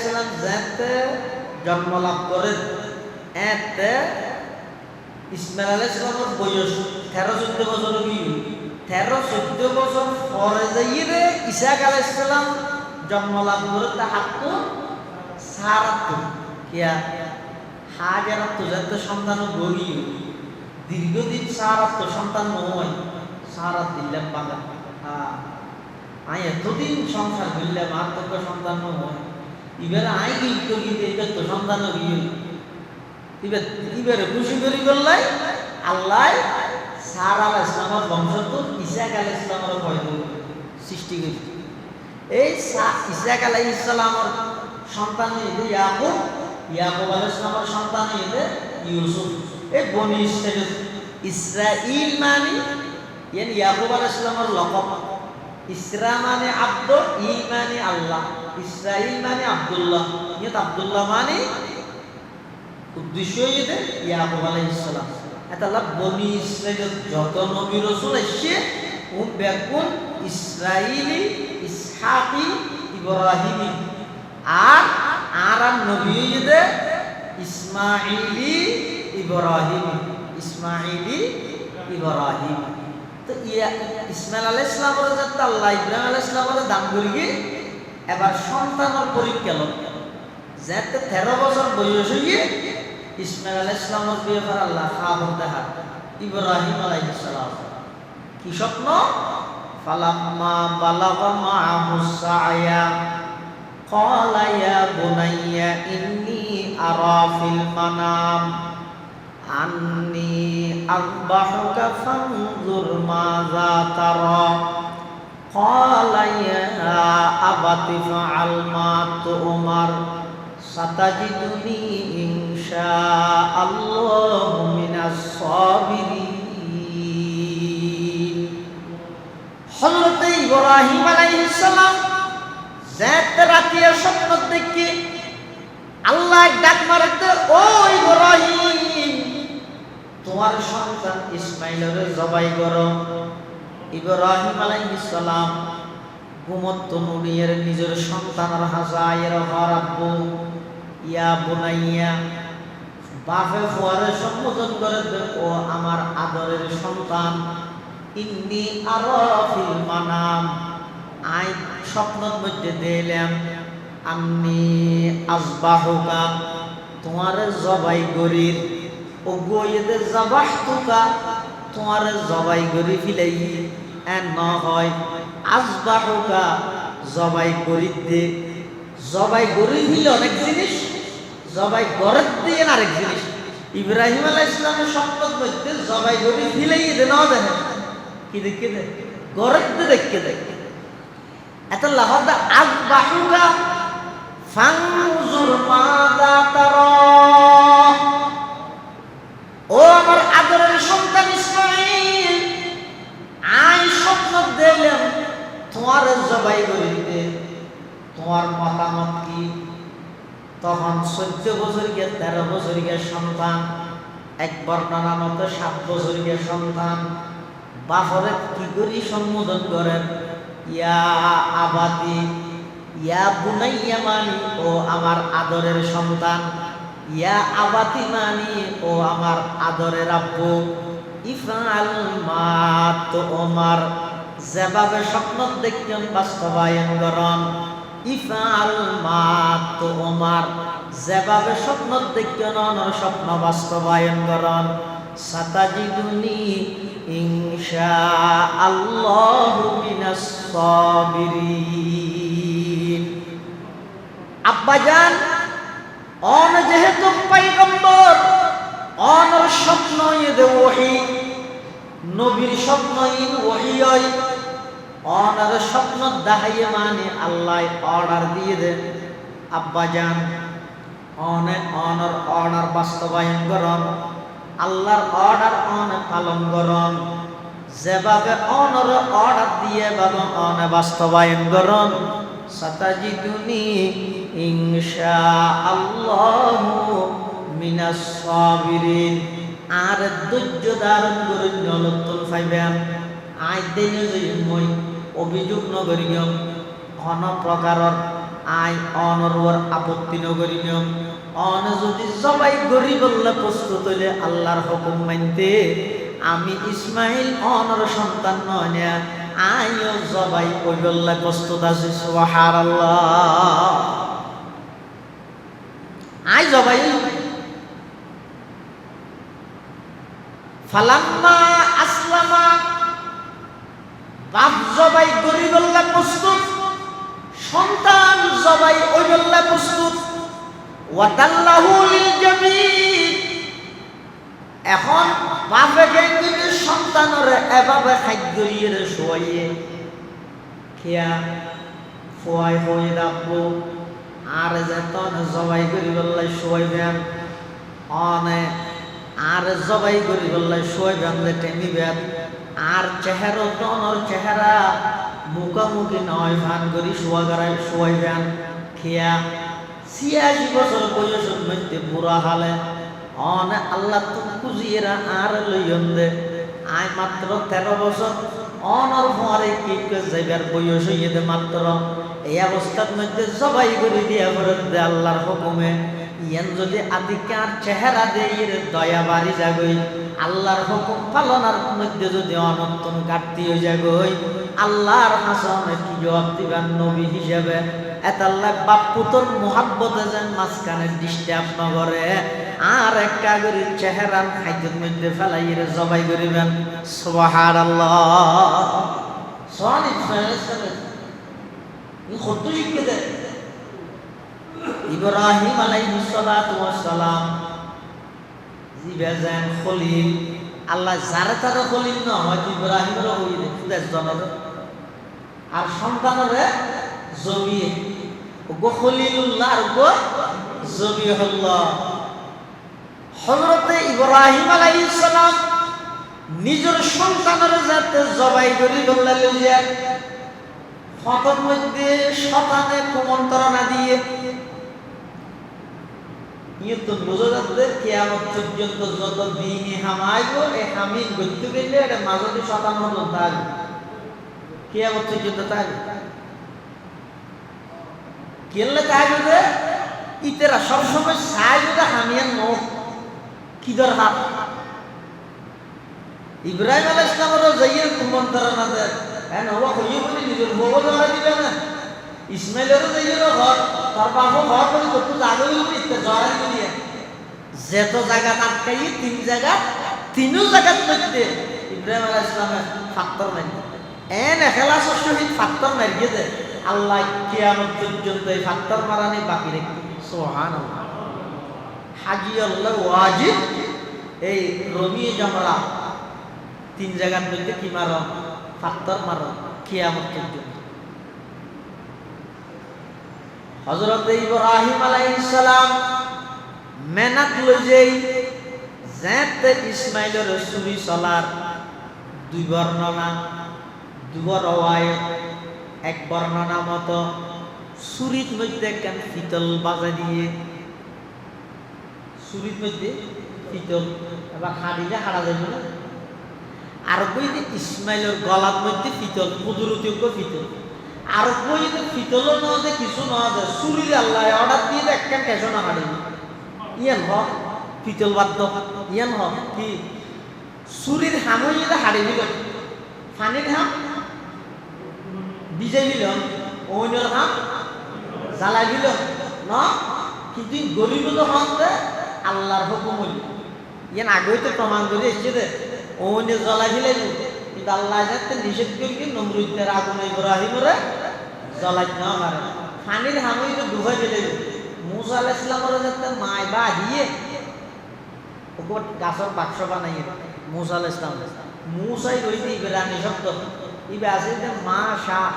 সালাম যাতে জন্ম লাভ করে এতে ইসমাঈল আলাইহিস সালামের বয়স 13-14 বছর কি 13-14 বছর পরে যাইরে ইসাক আলাইহিস সালাম জন্ম লাভ করে তা হাতু সারাত কিয়া হাজার তো সন্তান গড়ি দীর্ঘদিন সারাত সন্তান নয় সারাত দিল্লাম বাংলা আই এতদিন সংসার করলাম আর তোকে সন্তান হয় এবারে আই গিয়ে গিয়ে এবার তো সন্তান গিয়ে এবারে খুশি করি বললাই আল্লাহ সার আল ইসলামের বংশধর ইসাক আল ইসলামের পয়দা সৃষ্টি করেছে। এই ইসাক আলাই ইসলামের সন্তান ইয়াকুব আল ইসলামের সন্তান ইউসুফ। এই বনি ইসরাইল মানে ইয়াকুব আল ইসলামের লকব। ইসরা মানে আব্দ, ই মানে আল্লাহ, ইসরাইল মানে আব্দুল্লাহ, আব্দুল্লাহ মানে উদ্দেশ্য ইয়াকুব আলাইহিস সালাম। এতাল্লাহ বনি ইসরাইলের যত নবী রাসূল এসে বেকুন ইসরাইলি, ইসহাকি, ইব্রাহিমি আর নবী ইসমাইলি, ইব্রাহিমি, ইসমাইলি, ইব্রাহিম। তো ইসমাইল আলাইহিস সালামের যাতে আল্লাহ ইব্রাহিম আলাইহিস সালামের দান করি এবার সন্তানের পরীক্ষা লোক যাতে 13 বছর বয়স হয়ে ইসমাইল আলাইহিস সালামের বিয়ে করে আল্লাহ খাবার দেখা ইব্রাহিম আলাইহিস সালাম কি স্বপ্ন ফালাম্মা বালাগা মা'হুস সা'য়া ক্বালা ইয়া বুনাইয়া ইন্নী আরা ফিল মানাম আন্নী আযবাহুকা ফানজুর মাযা তারা ক্বালা ইয়া আবাতি ফাআল মা তু'মার সাতাজিদুনি ইনশাআল্লাহু মিনাস সাবিরিন। হযরত ইব্রাহিম আলাইহিস সালাম যাতে রাতিয়া স্বপ্ন দেখে আল্লাহ ডাক মারতে, ও ইব্রাহিম তোমার সন্তান ইসমাইলের জবাই করো। ইব্রাহিম আলাইহিস সালাম ঘুমন্ত নুনিয়ের নিজের সন্তানের হাজায়ের হরাব্বু ইয়া বুনাইয়া বাপে ফুয়ারে সম্বোধন করে, ও আমার আদরের সন্তান ইন্নী আরা ফিল মানাম আই স্বপ্নের মধ্যে দিলাম আন্নী আযবাহুকা তোমার জবাই গরির ও গোয়েদে জাবাহতুকা তোমার জবাই গরি ফিলাই এন ন হয় আযবাহুকা জবাই গরি দে। জবাই গরি দিলে অনেক জিনিস, জবাই গরত দিয়ে আরেক জিনিস। ইব্রাহিম আলাইহিস সালামের স্বপ্নের মধ্যে জবাই গরি ফিলাই দে না দেখে কি দেখে দে গরত দে দেখে দে এত লাহদা আযবাহুকা ফানজুর মাযা তারা ও আমার আদরের সন্তান ইসমাঈল আই স্বপ্ন দেখলাম তোমার জবাই করে দিতে, তোমার মতামত কি? তখন 14 বছরকে 13 বছরকে সন্তান, এক বর্ণনা মতো 7 বছরকে সন্তান বাপরে কি করি সম্বোধন করেন ইয়া আবাতি ইয়া বুনাইয়া মানি ও আমার আদরের সন্তান, ইয়া আবাতি মানি ও আমার আদরের আব্বু, ইফআল মা তু'মার যেভাবে স্বপ্ন দেখতেন বাস্তবায়ন করন, ইফআল মা তু'মার যেভাবে স্বপ্ন দেখতেন অনর স্বপ্ন বাস্তবায়ন করন, সাতাজিদুনি ইনশাআল্লাহু মিনাস সাবিরিন। আব্বাজান অন যেহেতু পয়গম্বর অনর স্বপ্ন ইদে ওহী নবীর স্বপ্ন ইন ওহী হয় অনর স্বপ্ন দাহাইয়ে মানে আল্লাহ অর্ডার দিয়ে দেন আব্বাজান অনর অর্ডার বাস্তবায়ন করন, আল্লাহর অর্ডার পালন করন, যেভাবে অনর অর্ডার দিয়ে ভাবে অনে বাস্তবায়ন করন, সাতাজিদুনি ইনশাআল্লাহু মিনাস সাবিরিন। আর ধৈর্য ধারণ করে নলতুল পাইবেন। আই দেনে যদি মই অভিযোগ নগরিয়ম অন প্রকারর আই অনরর আপত্তি নগরিয়ম অন যদি সবাই গরি বললে প্রস্তুত হইলে আল্লাহর হুকুম মানতে আমি ইসমাইল অনর সন্তান নয় আইও সবাই ওই বললে প্রস্তুত আছি। সুবহানাল্লাহ। আই সবাই ফালাম্মা আসলামা বাপ জবাই করি বললে প্রস্তুত, সন্তান জবাই ওই বললে প্রস্তুত। ওয়াতাল্লাহু লিল জামিন। এখন বাপে কিন্তু সন্তানরে এভাবে খাদ্য দিয়ে শোয়াইয়ে খেয়া ফোয়াই হয়ে রাখবো, আর যে তন জবাই করি বললে শোয়াইবেন, অনে আর জবাই করি বললে শোয়াইবেন যে টেনিবেন, আর চেহারা তনর চেহারা মুখামুখি নয় ভান করি শোয়াইবেন খেয়া 86 বছর বয়সের মধ্যে বুড়া হালে অনে আল্লাহ তুমি খুঁজিয়েরা আর লইয়ন দে আয় মাত্র 13 বছর অনর পরে কি যাইবার বয়স হইয়ে মাত্র এই অবস্থার মধ্যে জবাই করে দিয়া দে আল্লাহর হুকুমে। ইয়ান যদি আদিকার চেহারা দিয়ে দয়া বাড়ি যাগই, আল্লাহর হুকুম পালনার মধ্যে যদি অনন্তন ঘাটতি হয়ে যাগই, আল্লাহর হাসানে কি জবাব দিবেন নবী হিসেবে? এত আল্লাহ বাপ পুতর মোহাব্বতে যেন মাঝখানে ডিস্টার্ব না করে, আর এক কাগরের চেহারা খাদ্যের মধ্যে ফেলাইয়ে জবাই করিবেন। সুবহানাল্লাহ। ইব্রাহিম আলাইহিস সালাতু ওয়াস সালাম জিবেজান খলিল, আল্লাহ যারে তারে খলিল না হয়তো ইব্রাহিমের হইলে খুদাস জনর আর সন্তানরে জমিয়ে ওগো খলিলুল্লাহ আর ওগো জবিহুল্লাহ। হযরতে ইব্রাহিম আলাইহিস সালাম নিজের সন্তানের যাতে জবাই করি বললেন, ফতর মধ্যে শতানে কুমন্ত্রণা দিয়ে তো বোঝা যাচ্ছে কিয়ামত পর্যন্ত যত দিনই হামাইব এই হামিন করতে গেলে এটা মাঝে শতান হলো থাকবে, কিয়ামত পর্যন্ত থাকবে। কেলে থাকবে যে ইতেরা সবসময় চাই যে হামিয়ান মুখ কি দর হাত। ইব্রাহিম আলাইহিস সালামেরও যাইয়ে কুমন্ত্রণা দেয়, হ্যাঁ নবা হইয়ে বলে নিজের বউ জমা দিবে না। ইসমাইলেরও যাইয়ে ঘর তার বাপও ঘর করে কত জায়গা ইতে জড়াই দিয়ে যেত জায়গা আটকাই 3 জায়গা 3 জায়গার মধ্যে ইব্রাহিম আলাইহিস সালামের ফাত্তর মারি এন এখলাসের সহিত ফাত্তর মারিয়ে দেয়। আল্লাহ কিয়ামত পর্যন্ত এই ফাত্তর মারানি বাকি রেখে। সুবহানাল্লাহ। হাজি আল্লাহ ওয়াজিব এই রমিয়ে জমরা 3 জায়গার মধ্যে কি মারো? ফাত্তর মারো কিয়ামত পর্যন্ত। হযরত ইব্রাহিম আলাইহিস সালাম মেনাত লইজেই যেতে ইসমাইলের সুরি চলার 2 বর্ণনা 2 রওয়ায়াত। এক বর্ণনা মতো সুরির মধ্যে কেন ফিতল বাজা দিয়ে, সুরির মধ্যে ফিতল এবার হাড়িলে হারা যাবে না। আর কই যে ইসমাইলের গলার মধ্যে ফিতল, কুদরতিযোগ্য ফিতল। আর কই যে ফিতলও না যে কিছু না যে সুরির আল্লাহ অর্ডার দিয়ে একখান কেশো না হাড়ি ইয়ান হ ফিতল বাদ্য ইয়ান হ কি সুরির হামইলে হাড়ি দিল, ফানির হাম বিজয় দিল, অন্যর হাম জ্বালাই দিল না। কিন্তু গরিব হতে আল্লাহর হুকুম হইল। ইয়ান আগেই তো প্রমাণ করে এসছে যে অন্য জ্বালাই দিলে, কিন্তু আল্লাহ যাতে নিষেধ করি নমরুদের আগুন ইব্রাহিমরে জ্বালাই না পারে। ফানির হামই তো ডুবাই দিলে মুসা আলাইহিস সালামের যাতে মাই বা দিয়ে ওপর গাছের বাক্স বানাইয়ে মুসা আলাইহিস সালাম মুসাই রইতে ইব্রানি শব্দ ইবে আছে যে মা শাহ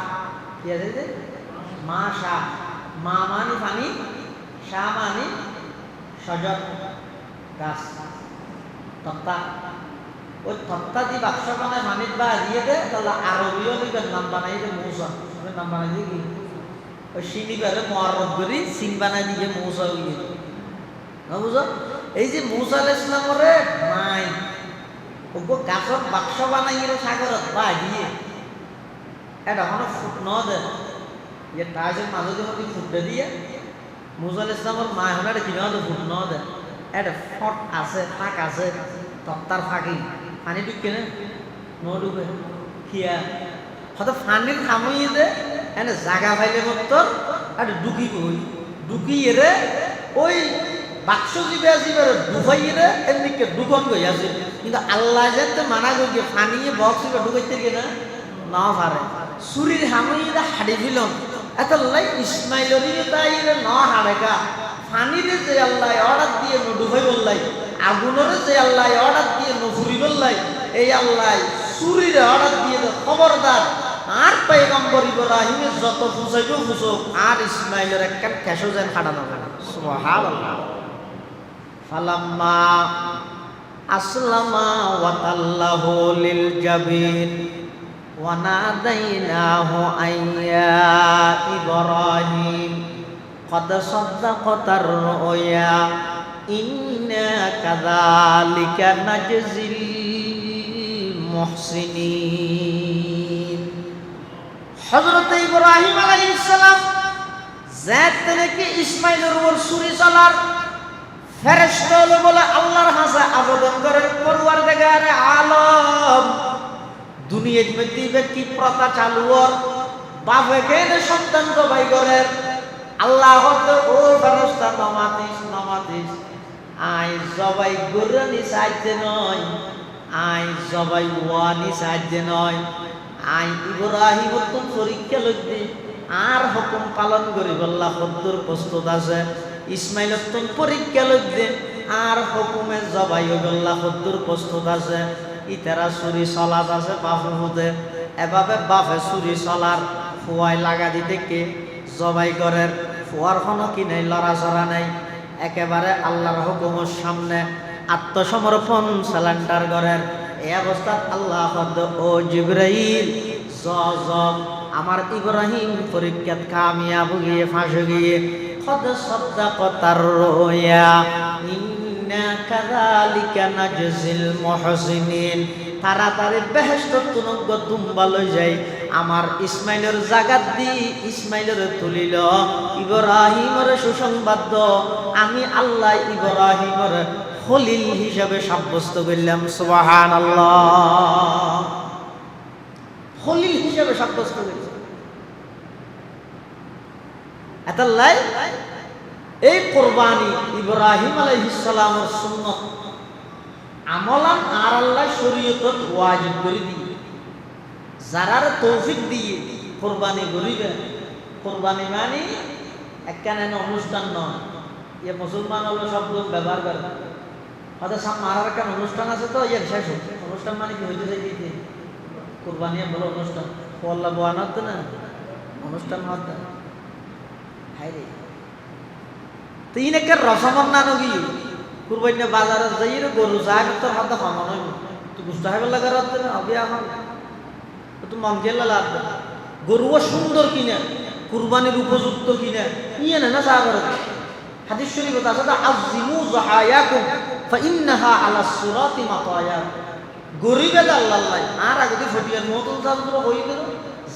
কি আছে যে মা শাহ, মা মানি পানি, শাহ মানি সজর গাছ তক্তা। ওই তক্তা দিয়ে বাক্স বানায় মানির বা দিয়ে দেয়, তাহলে আরবিও নিবেন নাম বানাই যে মৌসা নাম বানাই দিয়ে কি ওই সিনিবারে মহারব করি সিং বানাই দিয়ে মৌসা হইয়ে না বুঝো। এই যে মুসা আলাইহিস সালামের মাই ওগো গাছের বাক্স বানাইয়ে সাগরত বা দিয়ে এটা কোনো ফুট ন দেয় যে টাইসের মাঝে যখন ফুটে দিয়ে মুসা আলাইহিস সালামের মা এখন এটা কিনা ফুট ন দেয়, এটা ফট আছে ফাঁক আছে তক্তার ফাঁকি পানি ঢুকে না ন ঢুকে খিয়া হয়তো ফানির খামইয়ে দে এনে জাগা পাইলে মতো আর ঢুকি কই ঢুকিয়ে রে ওই বাক্স জিবে জিবে ঢুকাইয়ে রে এমনিকে ঢুকন গই আছে। কিন্তু আল্লাহ যাতে মানা করি ফানিয়ে বক্স ঢুকাইতে গিয়ে না না পারে চুরির হামিরা হাড়ি দিলন এত লাই ইসমাইলরি তাইরে না হাড়েকা পানিরে যে আল্লাহ অর্ডার দিয়ে ডুবাই বললাই আগুনরে যে আল্লাহ অর্ডার দিয়ে নফুরি বললাই এই আল্লাহ চুরির অর্ডার দিয়ে খবরদার আর পয়গম্বর ইব্রাহিমের যত ফুসাইব ফুসুক আর ইসমাইলের একটা ক্যাশো যেন খাটানো হবে সুবহানাল্লাহ ফালাম্মা আসলামা ওয়া তাল্লাহু লিল জাবিন ওয়া নাদাইনাহু আইয়া ইব্রাহিম قد صدقت الرؤيا إنا كذلك نجزي المحسنين হযরত ইব্রাহিম আলাইহিস সালাম জাত থেকে ইসমাইলের উপর ছুরি চালার ফেরেশতা হলো বলে আল্লাহর হাজা আবেদন করেন পরওয়ারদিগার আলম দুনিয়ার মধ্যে কি প্রথা চালু ওর বাপে কেন সন্তান জবাই করেন আল্লাহ হতে ও ফেরেশতা নামাতিস আই জবাই গরনি সাজতে নয় আই জবাই ওয়ানি সাজতে নয় আই ইব্রাহিম তুম পরীক্ষা লইতে আর হুকুম পালন করি আল্লাহ কদ্দুর প্রস্তুত আছে ইসমাইল তুম পরীক্ষা লইতে আর হুকুমে জবাই আল্লাহ কদ্দুর প্রস্তুত আছে ইতারা চুরি চলাত আছে বাপে হতে এভাবে বাপে চুরি চলার ফুয়াই লাগা দিতে কে জবাই করেন ফুয়ার কোনো কি নাই লড়াচড়া নাই একেবারে আল্লাহর হুকুমের সামনে আত্মসমর্পণ সালেন্ডার করেন এই অবস্থাত আল্লাহ ও জিবরাইল আমার ইব্রাহিম পরীক্ষাত কামিয়াব গিয়ে ফাঁসে গিয়ে কদ সাদাকাতার রুয়া ইন্না কাযালিকা নাজজিল মুহসিনিন তাড়াতাড়ি বেহেশত তুনগ্গ দুম্বা লই যাই আমার ইসমাইলের জাগাত দি ইসমাইলের তুলিল ইব্রাহিমের সুসংবাদ আমি আল্লাহ ইব্রাহিমের খলিল হিসাবে সাব্যস্ত করলাম সুবহানাল্লাহ খলিল হিসাবে সাব্যস্ত করলাম এতাল্লাই এই কুরবানি ইব্রাহিম আলাইহিস সালামের সুন্নাত আমলান আর আল্লাহ শরীয়তত ওয়াজিব করে দিয়ে যারার তৌফিক দিয়ে কুরবানি করিবে কুরবানি মানে একখানে অনুষ্ঠান নয় ইয়ে মুসলমান হলো সব লোক ব্যবহার করে হয়তো মারার একটা অনুষ্ঠান আছে তো ইয়ে শেষ অনুষ্ঠান মানে কি হইতে যাই দিতে কুরবানি বলো অনুষ্ঠান পল্লা বোয়ানত না অনুষ্ঠান হতে হাই রে তো ইন একটা রসমন না নগি কুরবানি বাজারে যাই রে গরু যাক তোর হাতে খামন হইব তুই গুস্তা খাইবার লাগা রাতে না হবে এখন তো মন গেলা লাগবে গরুও সুন্দর কিনা কুরবানির উপযুক্ত কিনা ইয়ে না সাগর হাদিস শরীফ আছে দা আযিমু যাহায়াকুম ফাইন্নাহা আলা সিরাতি মাতায়া গরিবে আল্লাহ আর আগে ফটিয়ার মতন জানতো হই গেল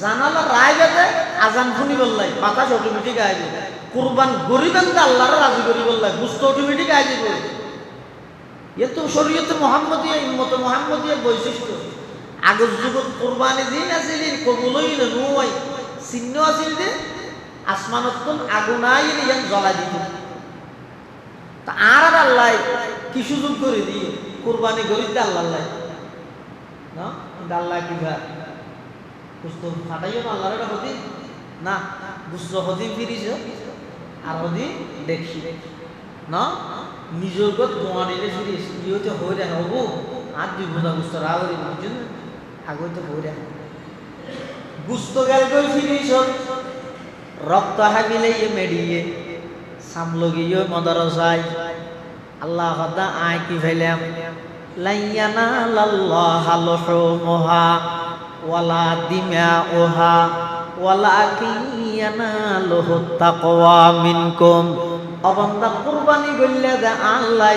জানালা রায় গেছে আজান শুনি বললাই বাতাস অটোমেটিক আই যাবে কুরবান গরিবেন আল্লাহর রাজি করি বললাই গুস্ত অটোমেটিক আই যাবে এ তো শরীয়তে মুহাম্মদিয়া উম্মত মুহাম্মদিয়া বৈশিষ্ট্য আগের যুগত কুরবানি দিন আছিল কবুলই নয় চিহ্ন আছিল যে আসমানত আগুন আইলে ইয়ান জ্বলাই দিত তা আর আল্লাহ কি সুযোগ করে দিয়ে কুরবানি করিতে আল্লাহ না আল্লাহ কি ভাই গুস্ত ফাটাইও না আল্লাহর এটা হদি না গুস্ত হদি ফিরিছ আর হদি দেখি না নিজের গত গোয়া নিলে ফিরিস ইয়েতে হয়ে দেখা হবো আর দুই বোঝা গুস্ত রাগরি বুঝছেন না আগে তো হয়ে দেখা গুস্ত গেল গই ফিরিস রক্ত হাগিলে ইয়ে মেডিয়ে সামলগিয়ে মদরসাই আল্লাহ হদা আয় কি ফেলাম লাইয়ানা লাল্লাহ লুহুমুহা ওয়ালা দিমাউহা ওয়ালাকিন ইয়ানালুহু তাকওয়া মিনকুম অবন্দা কুরবানি কইলে দে আল্লাহ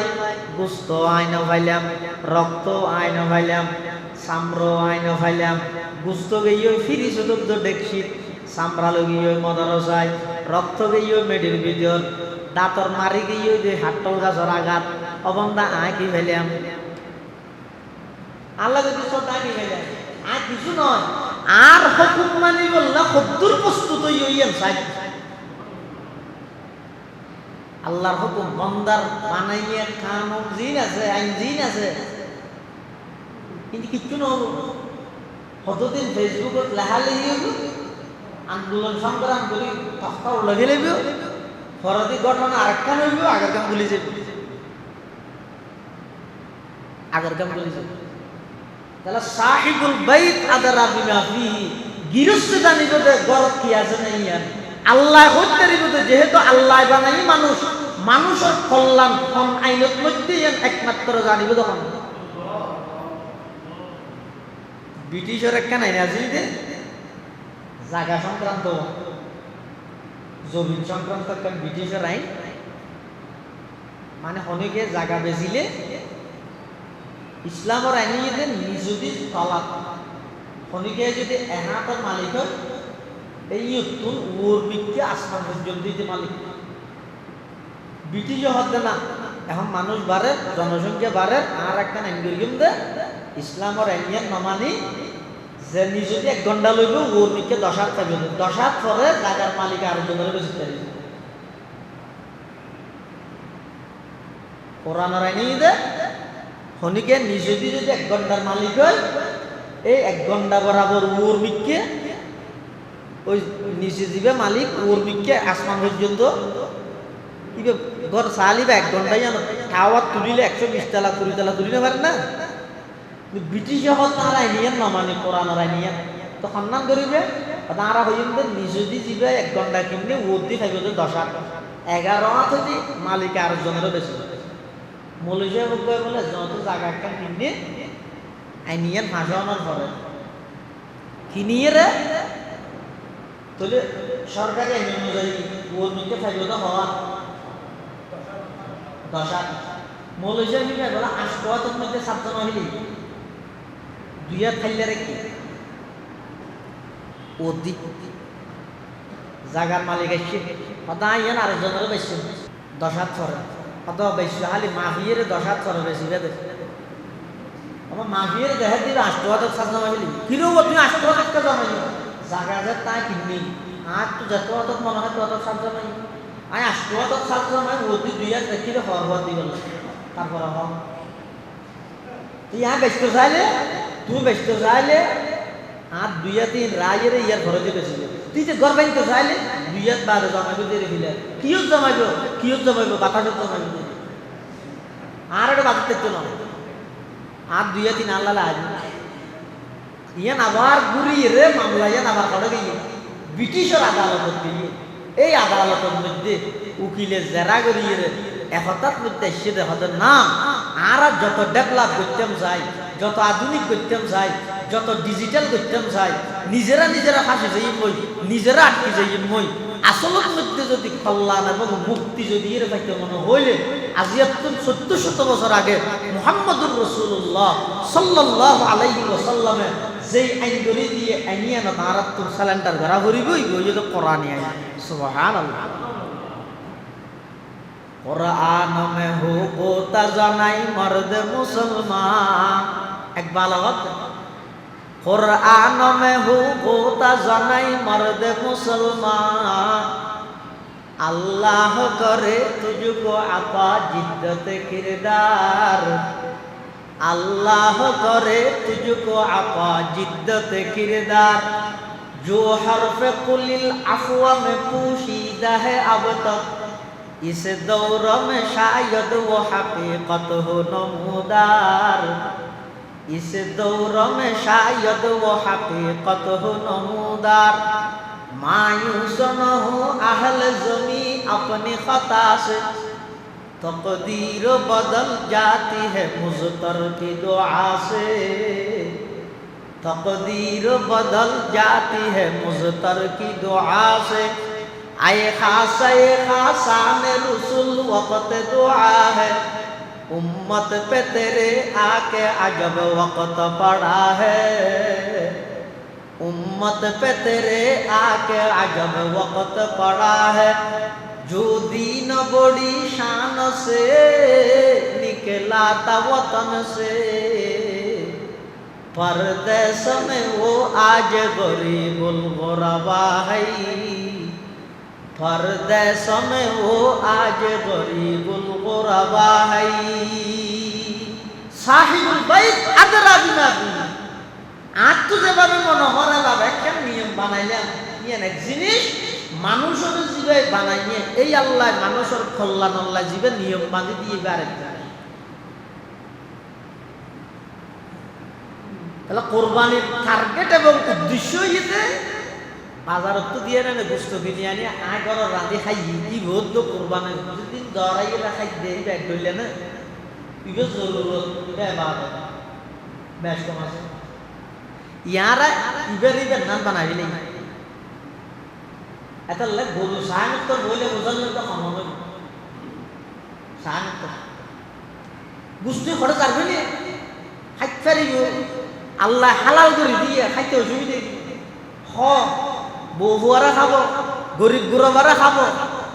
গোশত আইনা ফাইলাম রক্ত আইনা ফাইলাম সামর আইনা ফাইলাম গোশত গইও ফিরি সুদুদ্দ দেখছি সামরা লগিও মদরসাই রক্ত গইও মেডির ভিতর দাঁতর মারি গিয়ে যে হাটল গাছর আঘাত অবন্দা আয় কি ফেলাম আল্লাহ যদি সদা কি ফেলাম আর কিছু নয় আর হুকুম মানি বললা কদ্দুর প্রস্তুত হইয়েন সাই আল্লাহর হুকুম বন্দার বানাইয়ে কানুন জিন আছে আইন জিন আছে কিন্তু কিচ্ছু না কতদিন ফেসবুকত লেখালেখি হইব আন্দোলন সংগ্রাম করি তখতা উল্লাগি লাগব ফরদি ঘটনা আরেকখান হইব আগের কাম ভুলে যাব আগের কাম ভুলে যাব তাহলে সাহিবুল বাইত আদারা বিমা ফিহি গৃহস্থ জানিব যে গরত কি আছে না ইয়ার আল্লাহ হইতে দিব যেহেতু আল্লাহ বানাই মানুষের কল্যাণ কোন আইনত মধ্যে একমাত্র জানিব তখন ব্রিটিশের একখান আইন আছে যে জায়গা সংক্রান্ত জমিন সংক্রান্ত একখান ব্রিটিশের আইন মানে অনেকে জায়গা বেচিলে ইসলামের আইনে যদি তলাক অনেকে যদি এহাতের মালিক হয় এই নতুন ওর বিকে আসমান পর্যন্ত দিতে মালিক ব্রিটিশ হতে না এখন মানুষ বাড়ে জনসংখ্যা বাড়ে আর একটা আইন করিম দে ইসলামের আইন নমানি যে যদি 1 ঘন্টা লইব ওর বিকে 10 হাত পাইব 10 হাত পরে জায়গার মালিক আর জনের বেশি পাইবে কোরআনের আইনে দে হনিকে নিজে যদি 1 ঘন্টার মালিক হয় এই 1 ঘন্টা বরাবর ওর বিকে ওই নিচে দিবে মালিক ওর বিকে আসমান পর্যন্ত ইবে ঘর চালিবে 1 ঘন্টাই জানো খাওয়ার তুলিলে 120 তলা 20 তলা তুলিতে পারে না ব্রিটিশ হল তারা আইনিয়ান না মানে কোরআনের আইনিয়ান তো সম্মান করিবে তারা হইম নিজে দি দিবে 1 ঘন্টা কিনলে ওর দি খাইবে 10 হাত 11 হাত হইতে মালিক আর জনেরও বেশি মৌলভী বলে যত জায়গা একটা কিনে আইনিয়ান ভাষানোর পরে কিনিয়ে রে তাহলে সরকারি আইন অনুযায়ী ওর নিচে থাকবে তো হওয়া 10 হাত মৌলভী বলে 8 হাতের মধ্যে 7 জন হইলি 2 হাত খাইলে কি ওদি জায়গার মালিক এসে সদাই ইয়ান আরেকজনের বেশি 10 হাত পরে কত বেশি খালি মাফিয়ের 10 হাত পরে বেশি বেদে আমার মাফিয়ের দেখা দিলে 8 হাত সাজা মাইলি কিরো তুমি 8 হাত কা জমাই জায়গা যে তাই কিননি আর তো যত হাত মনে হয় তত সাজা মাই আই 8 হাত সাজা মাই ওদি 2 হাত দেখিলে হরবার দিবল তারপর হম ইয়া বেশি চাইলে তুমি বেশি চাইলে আর 2 হাত 3 রায়ের ইয়ার ঘরে দিয়ে বেশি তুই যে ঘর বাইতে চাইলে 2 হাত 12 জমাইবে দিয়ে রেখিলে কিও জমাইব বাতাসে জমাইব আর এটা বাতাস দেখতে না আর 2 হাত 3 আল্লাহ আজ ইয়ান আবার ঘুরিয়ে রে মামলা ইয়ান আবার করে গিয়ে ব্রিটিশের আদালত দিয়ে এই আদালতের মধ্যে উকিলের জেরা করিয়ে রে হঠাৎ মধ্যে এসে হঠাৎ না আর যত ডেভেলপ করতাম যাই যত আধুনিক করতাম যাই যত ডিজিটাল করতাম যাই নিজেরা ফাঁসে যাই মই নিজেরা আটকে যাই মই আসলের মধ্যে যদি কল্যাণ এবং মুক্তি যদি এর পাইতে মনে হইলে আজি 1400 বছর আগে মুহাম্মদুর রাসূলুল্লাহ সাল্লাল্লাহু আলাইহি ওয়াসাল্লামে যেই আইনগুলি দিয়ে আইনিয়া না তারা তো সালেন্ডার করা করিবই ওই যে কোরআনে আইন সুবহানাল্লাহ কোরআন মে হো গোতা জানাই মর্দ মুসলমান এক বালাগত কোরআন মে হো গোতা জানাই মর্দ মুসলমান আল্লাহ করে তুঝকো আপা জিদ্দত কিরদার আল্লাহ করে তুঝকো আপা জিদ্দত কিরদার जो हर्फ कुलिल अफवा में पोशीदा है अब तक इस दौर में शायद वो हकीकत हो नमूदार इस दौर में शायद वो हकीकत हो नमूदार मायूस न हो अहल ज़मी अपनी खता से तकदीर बदल जाती है मुज़तर की दुआ से तकदीर बदल जाती है मुज़तर की दुआ से आए खासान रसूल वक़्त दुआ है उम्मत पे तेरे आके अजब वक़्त पड़ा है उम्मत पे तेरे आके अजब वक़्त पड़ा है जो दीन बड़ी शान से निकला था वतन से परदेस में वो आज गरीबुल गुरबा है परदेस में वो आज गरीबुल गुरबा है साहिबुल बैत अदरा बिमा आज तुझे যেভাবে মনে হয় লাভ একটা নিয়ম বানাইলাম ইয়ান এক জিনিস মানুষের জীবে বানাইয়ে এই আল্লাহ মানুষের কল্যাণ আল্লাহ জীবে নিয়ম বাঁধি দিয়ে আরেক তাহলে কোরবানির টার্গেট এবং উদ্দেশ্য হইতে বাজারত তো দিয়ে না গোস্ত কিনে আনি আগর রাঁধি খাই ই বহুত কোরবানির যদি দরাই খাই দেই ব্যাগ ধরলে না ইগো জরুরত বেশ কম আছে ইয়ারা ইবের নাম বানাইলে এটা গরু সাহায্য বলে বোঝালে তো কম হবে সাহায্য বুঝতে খরচ পারবে না খাইতে পারিব আল্লাহ হালাল করে দিয়ে খাইতে অসুবিধে হ বউয়ারা খাবো গরিব গুরবারা খাবো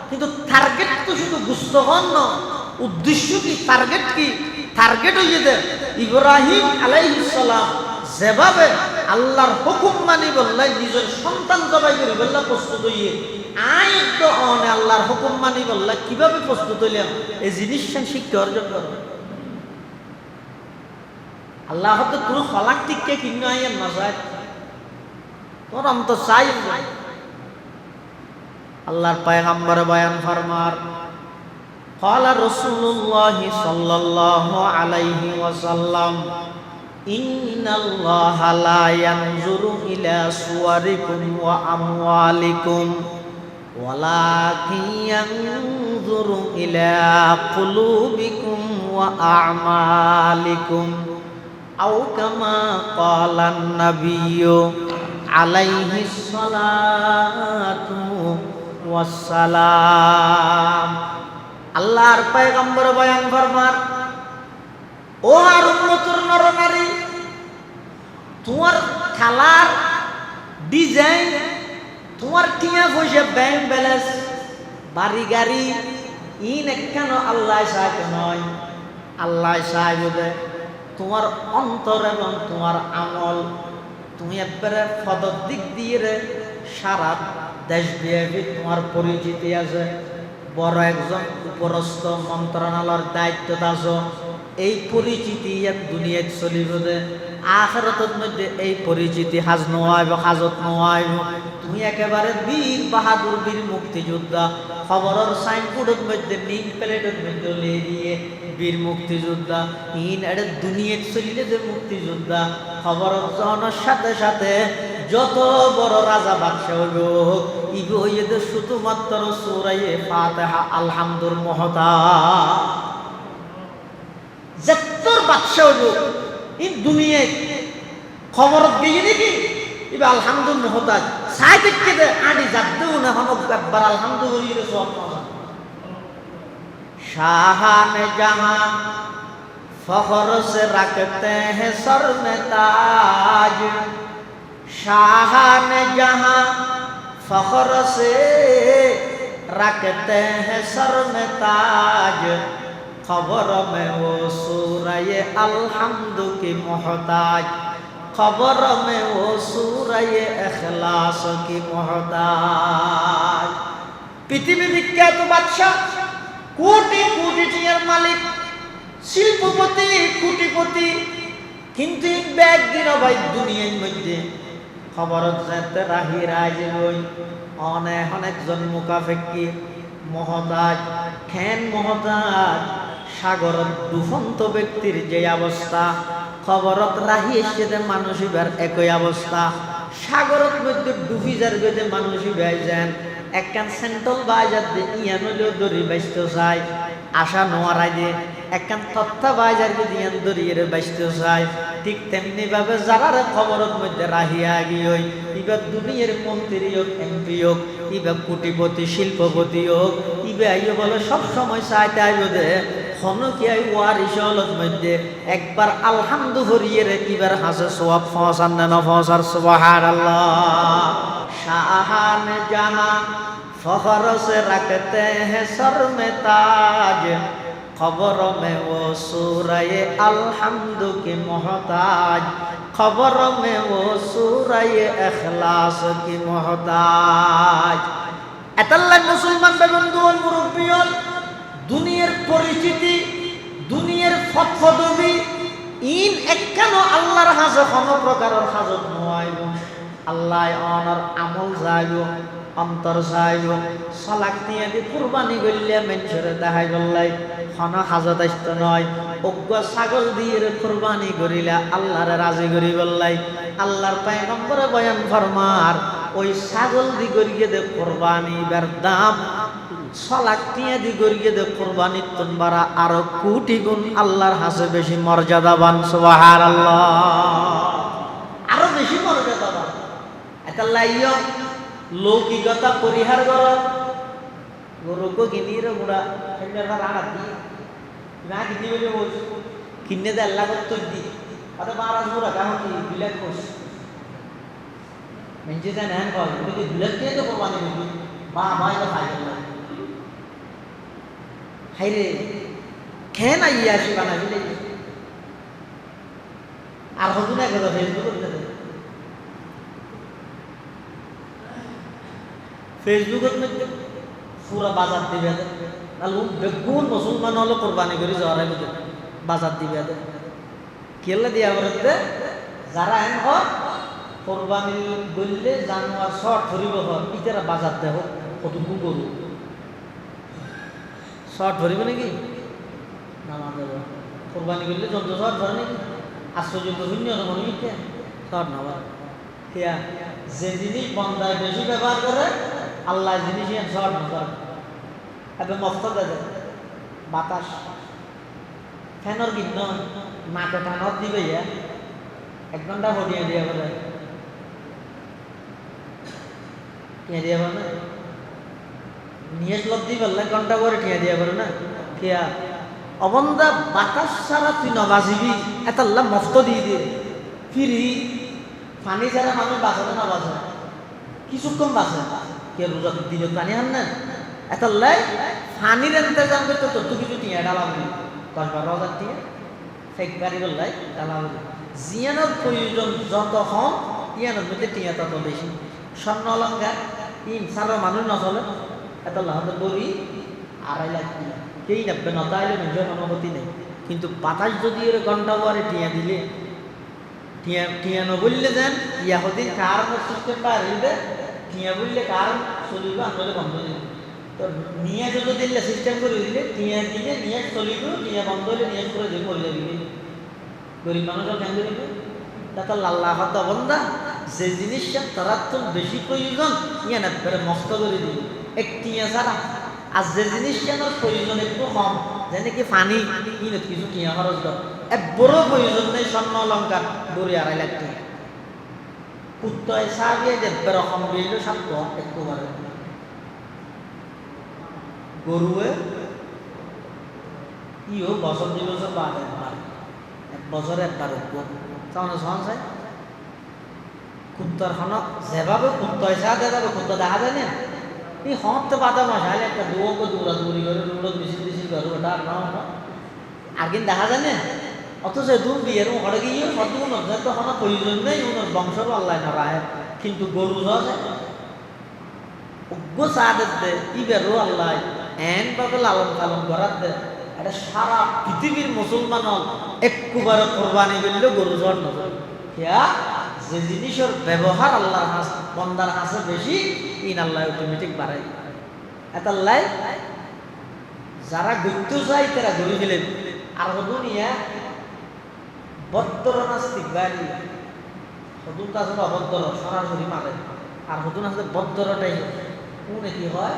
কিন্তু টার্গেট তো শুধু গুস্ত হন না উদ্দেশ্য কি টার্গেট কি টার্গেট হয়ে যে ইব্রাহিম আলাইহিস সালাম যেভাবে আল্লাহর হুকুম মানি বললে নিজের সন্তান জবাই করে বললে প্রস্তুত হইয়ে আইত অনে আল্লাহর হুকুম মানি বললে কিভাবে প্রস্তুত হইলাম এই জিনিসটা শিক্ষা অর্জন করবে আল্লাহ তো কোনো ফলাক টিককে কিনে আইয়েন না যায় তোর অন্তর চাই আল্লাহর পয়গম্বর বয়ান ফরমার قال رسول الله صلى الله عليه وسلم إن الله لا ينظر إلى صوركم وأموالكم ولكن ينظر إلى قلوبكم وأعمالكم أو كما قال النبي عليه الصلاة والسلام আল্লাহর পয়গম্বর বয়ান ফরমান ও আর উম্মতের নরনারী তোমার কালার ডিজাইন তোমার টিয়া পয়সা ব্যাংক ব্যালেন্স বাড়ি গাড়ি ইন কেন আল্লাহ সাহায্য নয় আল্লাহ সাহায্য দেয় তোমার অন্তর এবং তোমার আমল তুমি একবারে পদর দিক দিয়ে সারা দেশব্যাপী তোমার পরিচিতি আছে বড় একজন উপরস্থ মন্ত্রণালয়ের দায়িত্ব আছো এই পরিচিতি এক দুনিয়ায় চলিব যে আখিরাতের মধ্যে এই পরিচিতি হাজ নোয়াইব হাজত নোয়াইব তুমি একেবারে বীর বাহাদুর বীর মুক্তিযোদ্ধা খবরের সাইনবোর্ডের মধ্যে নীল প্লেটের মধ্যে লিয়ে দিয়ে বীর মুক্তিযোদ্ধা ইন এটা দুনিয়ায় চলিলে যে মুক্তিযোদ্ধা খবরের জনের সাথে সাথে যত বড় রাজা বাদশাহ হইব ইগো হইয়ে যে শুধুমাত্র সূরায়ে ফাতিহা আলহামদুর মহতা যতর বাদশাহ হইব এই দুনিয়ায় খবর দিয়ে নাকি এবার আলহামদুল মহতাজ সাই দেখতে দে আডি যাদেও না হনক একবার আলহামদুলিল্লাহ সব শাহান জাহান ফখর সে রাখতে हैं सर में ताज शाहान जहां फखर से रखते हैं सर में ताज खबर में वो सूरये अलहम्दु की मोहताज खबर में वो सूरये इखलास की मोहताज पृथ्वी विख्यात बादशाह कोटि कोटि টিয়ার মালিক শিল্পপতি কোটিপতি কিন্তু ব্যাগ দিন ভাই দুনিয়ার মধ্যে খবর যাতে রাহি রাজ হই অনেক অনেকজন মুকাফেকি মহতাজ খেন মহতাজ সাগর ডুবন্ত ব্যক্তির যে অবস্থা খবরত রাহি এসে মানুষ এবার একই অবস্থা সাগরের মধ্যে ডুবি যার বেদে মানুষ ভাই যান একখান সেন্ট্রাল বাজার দিয়ে ইয়ান হলেও দড়ি বেচতে চাই আশা নোয়ারাই যে একখান তথ্য বাজার দিয়ে দড়িয়ে বেচতে চাই ঠিক তেমনি ভাবে যারা খবরের মধ্যে রাহিয়া গিয়ে ইবা দুনিয়ার মন্ত্রী হোক এমপি হোক ইবা কোটিপতি শিল্পপতি হোক ইবা আইও বলে সব সময় চাইতে আইব দে হনকিয়াই ওয়ারিশলত মধ্যে একবার আলহামদু হরিয়ে রে ইবার হাসে সওয়াব ফসান না ফসার সুবহানাল্লাহ শাহান জাহান फखर से रखते हैं सर में ताज खबर में वो सूरये अलहम्दु की मोहताज खबर में वो सूरये इखलास की मोहताज एतल्ला मुसलमान बंधुओं मुरब्बियों दुनियार परिचिति दुनियार फदफदबी इन एक কেন আল্লাহর হাজে কোনো প্রকারের হাজত নোয়াইব আল্লাহ অনার আমল যাইব অন্তর যাইব সলাক দিয়ে দি কুরবানি করলে মানুষের দেখাই বললাই কোনো হাজত আসতে নয় অজ্ঞ ছাগল দিয়ে কুরবানি করিলে আল্লাহর রাজি করি বললাই আল্লাহর পয়গম্বরে বয়ান ফরমার ওই ছাগল দি করিয়ে দে কুরবানি বার দাম সলাক দিয়ে দি করিয়ে দে কুরবানি তোমরা আরো কোটি গুণ আল্লাহর হাসে বেশি মর্যাদাবান সুবহানাল্লাহ আরো বেশি মর্যাদাবান এটা লাইয় লৌকিকতা পরিহার কর গরুকে কিনিয়ে গুড়া রানা দি না কিনি বলে বলছি কিনে দে আল্লাহ করতে দি অত বারাজ মুরা কেমন কি বিলাট করছে মেঞ্জে দেন হ্যান কর যদি বিলাট দিয়ে তো কোরবানি করবি বা ভাই তো খাই গেল হাই রে খেয়ে না ইয়ে আসি বানাবি আর হতো না কথা ফেসবুকের মধ্যে পুরা বাজার দিবে বেগুন মুসলমান হলো কোরবানি করে যাওয়ার মধ্যে বাজার দিবে কেলে দিয়া বলতে যারা এন হোক কোরবানি বললে জানোয়ার শর্ট ধরিব হোক ইতারা বাজার দেহ কতটুকু গরু শর্ট ধরিব নাকি নামা দেব কোরবানি করলে যত শর্ট ধরে নাকি আশ্চর্য শূন্য মনে মিথ্যে শর্ট নেওয়া হিয়া যে জিনিস বন্ধায় বেশি ব্যবহার করে আল্লাহ জিনিস শর্ট নয় এবার মস্ত দেবে বাতাস ফ্যানর গিন্ন নাকে টানত দিবে এক ঘন্টা হটিয়ে দিয়ে বলে দিয়ে বলে না নিয়ে লব্ধি বললে ঘন্টা করে ঠিয়া দিয়ে বলে না ঠিয়া অবন্ধা বাতাস ছাড়া তুই নবাজিবি এত আল্লাহ মস্ত দিয়ে দিয়ে ফিরি পানি ছাড়া মানুষ বাঁচাতে না বাঁচে কিছুক্ষণ বাঁচে কে রোজা দিনে পানি হান না এত লাই পানির ইন্তজাম করতে তো কিছু টিয়া ডালা বলি 10-12 টিয়া ফেক গাড়ি বললাই ডালা বলি জিয়ানোর প্রয়োজন যত কম ইয়ানোর মধ্যে টিয়া তত বেশি স্বর্ণ অলঙ্কার সারা মানুষ নচলে এত লাহতে বলি 2.5 লাখ টিয়া কেই নেবে নতাইলে নিজের অনুমতি নেই কিন্তু বাতাস যদি এর ঘন্টা পরে টিয়া দিলে টিয়া নবললে যান ইয়াহুদিন কারণ সিস্টেম বাইরে টিয়া বললে কারণ চলিব আন্দোলন বন্ধ হয়ে যাবে তো নিয়ে যদি দিলে সিস্টেম করে দিলে টিয়া দিলে নিয়ে চলিব টিয়া বন্ধ হলে নিয়ে করে দিয়ে করে যাবি গরিব মানুষের কেন দিবে তাতে আল্লাহ বন্ধা যে জিনিসটা তারা তো বেশি প্রয়োজন ইয়ে না মস্ত করে দিবি এক টিয়া ছাড়া আর যে জিনিসটা প্রয়োজন একটু কম যেন কি পানি কিছু টিয়া খরচ কর এক বড় প্রয়োজন নেই স্বর্ণ অলঙ্কার 2.5 লাখ টাকা কুত্তায় সাবিয়ে দেবে রকম বিল সাত একবারে গরুয়ে ইও বছর 2 বছর বাদ একবার এক বছর একবার তাহলে সহন চাই কুত্তার হন যেভাবে কুত্তায় চা দেওয়া যাবে কুত্তা দেখা যায় না এই হতে বাধা মশাইলে একটা দুকে দৌড়াদৌড়ি করে দৌড় মিছিল করে ওটা আর কিন্তু দেখা যায় না অথচ দূর দিয়ে হড়ে গিয়ে সদ্গুণ তো কোনো প্রয়োজন নেই ওনার বংশ আল্লাহ না রায় কিন্তু গরু যায় অজ্ঞ চা দে ইবেরও আল্লাহ এন ভাবে লালন পালন করার দে এটা সারা পৃথিবীর মুসলমান একবারে কোরবানি করলে গরু জ্বর নজর যে জিনিসের ব্যবহার আল্লাহর বন্দার কাছে বেশি ইন আল্লাহ অটোমেটিক বাড়ায় এত আল্লাহ যারা ঘুরতে চাই তারা ঘুরে গেলেন আর দুনিয়া বদ্র নাস্তিক বাড়ি হদুন তো আসলে অবদ্র সরাসরি মারে আর হদুন আসলে বদ্রটাই কোন কি হয়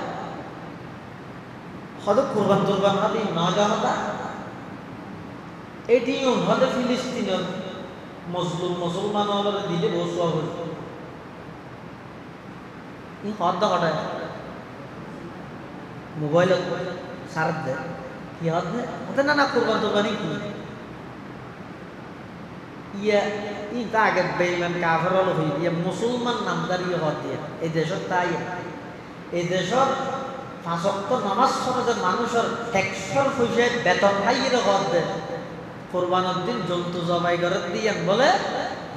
হদ কুরবান তুরবান হাতে নজা এটিও হদে ফিলিস্তিনের মুসলমান হলে দিলে বসুয়া হল ই হদ ঘটায় মোবাইলত সার দেয় কি হদ হতে না কুরবান তুরবানি কি ইয়া ইটা আগে বেইমান কাফের হল হই ইয়া মুসলমান নামদারি হদ দিয়ে এই দেশত তাই এই দেশত 5 ওয়াক্ত নামাজ পড়ে মানুষের ট্যাক্সর পয়সা বেতন পাইয়ে হদ দেয় কোরবানের দিন জন্তু জবাই করে দিয়ে বলে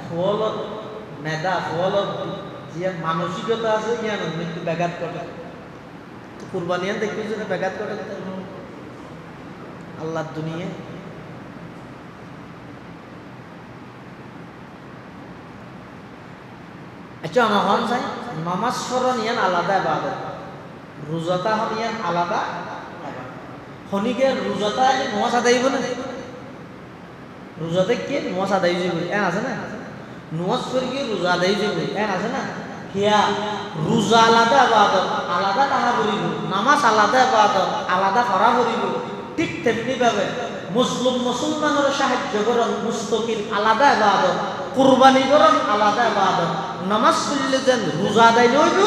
ফলত মেধা ফলত যে মানসিকতা আছে ইয়ান মৃত্যু ব্যাঘাত করে তো কোরবানি দেখবি যে ব্যাঘাত করে আল্লাহর দুনিয়া আচ্ছা আমার হন চাই নমাজ স্মরণ ইয়ান আলাদা ইবাদত, রোজাটা হন ইয়ান আলাদা শনিকে রোজাটা নমাজ আদায় হইব না, রোজাতে কি নমাজ আদায় হয়ে যাবে এন আছে না, নমাজ করে কি রোজা আদায় হয়ে যাবে এন আছে না, হিয়া রোজা আলাদা ইবাদত আলাদা টাকা করিব, নামাজ আলাদা ইবাদত আলাদা করা করিব। ঠিক তেমনি ভাবে মুসলমানের সাহায্য করন মুস্তাকিল আলাদা ইবাদত, কুরবানি করন আলাদা ইবাদত, নামাজ পড়লে যেন রোজা আদায় হইব,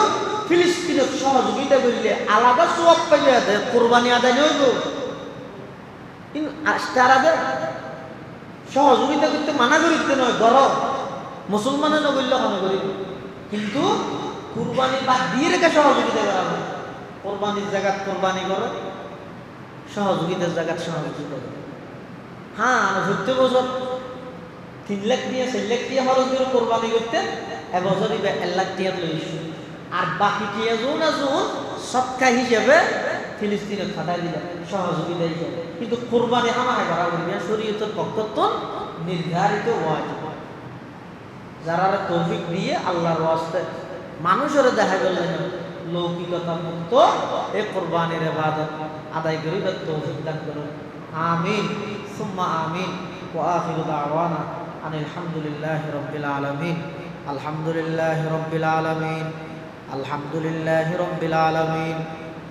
ফিলিস্তিনের সহযোগিতা করলে আলাদা সওয়াব পাইয়া দেয়, কুরবানি আদায় হইব। কিন্তু তারা সহযোগিতা করতে মানা করিতে নয়, গরম মুসলমানে নগল্য মনে করিব, কিন্তু কুরবানি বাদ দিয়ে রেখে সহযোগিতা করা হয়। কোরবানির জায়গা কোরবানি করো, সহযোগিতার জায়গা সহযোগিতা করো। হ্যাঁ 70 বছর 3 লাখ দিয়ে 4 লাখ দিয়ে খরচ করে কোরবানি করতে, এবছরই 1 লাখ টাকা লইছি, আর বাকি টাকা যোন সৎকা হিসেবে ফিলিস্তিনে খাটাই দিলে সহযোগিতা হিসেবে। কিন্তু কোরবানি আমাকে করা হইবে শরীয়তের পক্ষ নির্ধারিত ওয়াজিব। যারা তৌফিক দিয়ে আল্লাহর ওয়াস্তে মানুষের দেখা গেল লৌকিকতা মুক্ত এই কোরবানির ইবাদত আদায় করিবে তৌফিক দান করুন। আমিন সুম্মা আমিন। ওয়া আখিরু দাওয়ানা আনিল হামদুলিল্লাহি রাব্বিল আলামিন। আলহামদুলিল্লাহি রাব্বিল আলামিন। আলহামদুলিল্লাহি রাব্বিল আলামিন।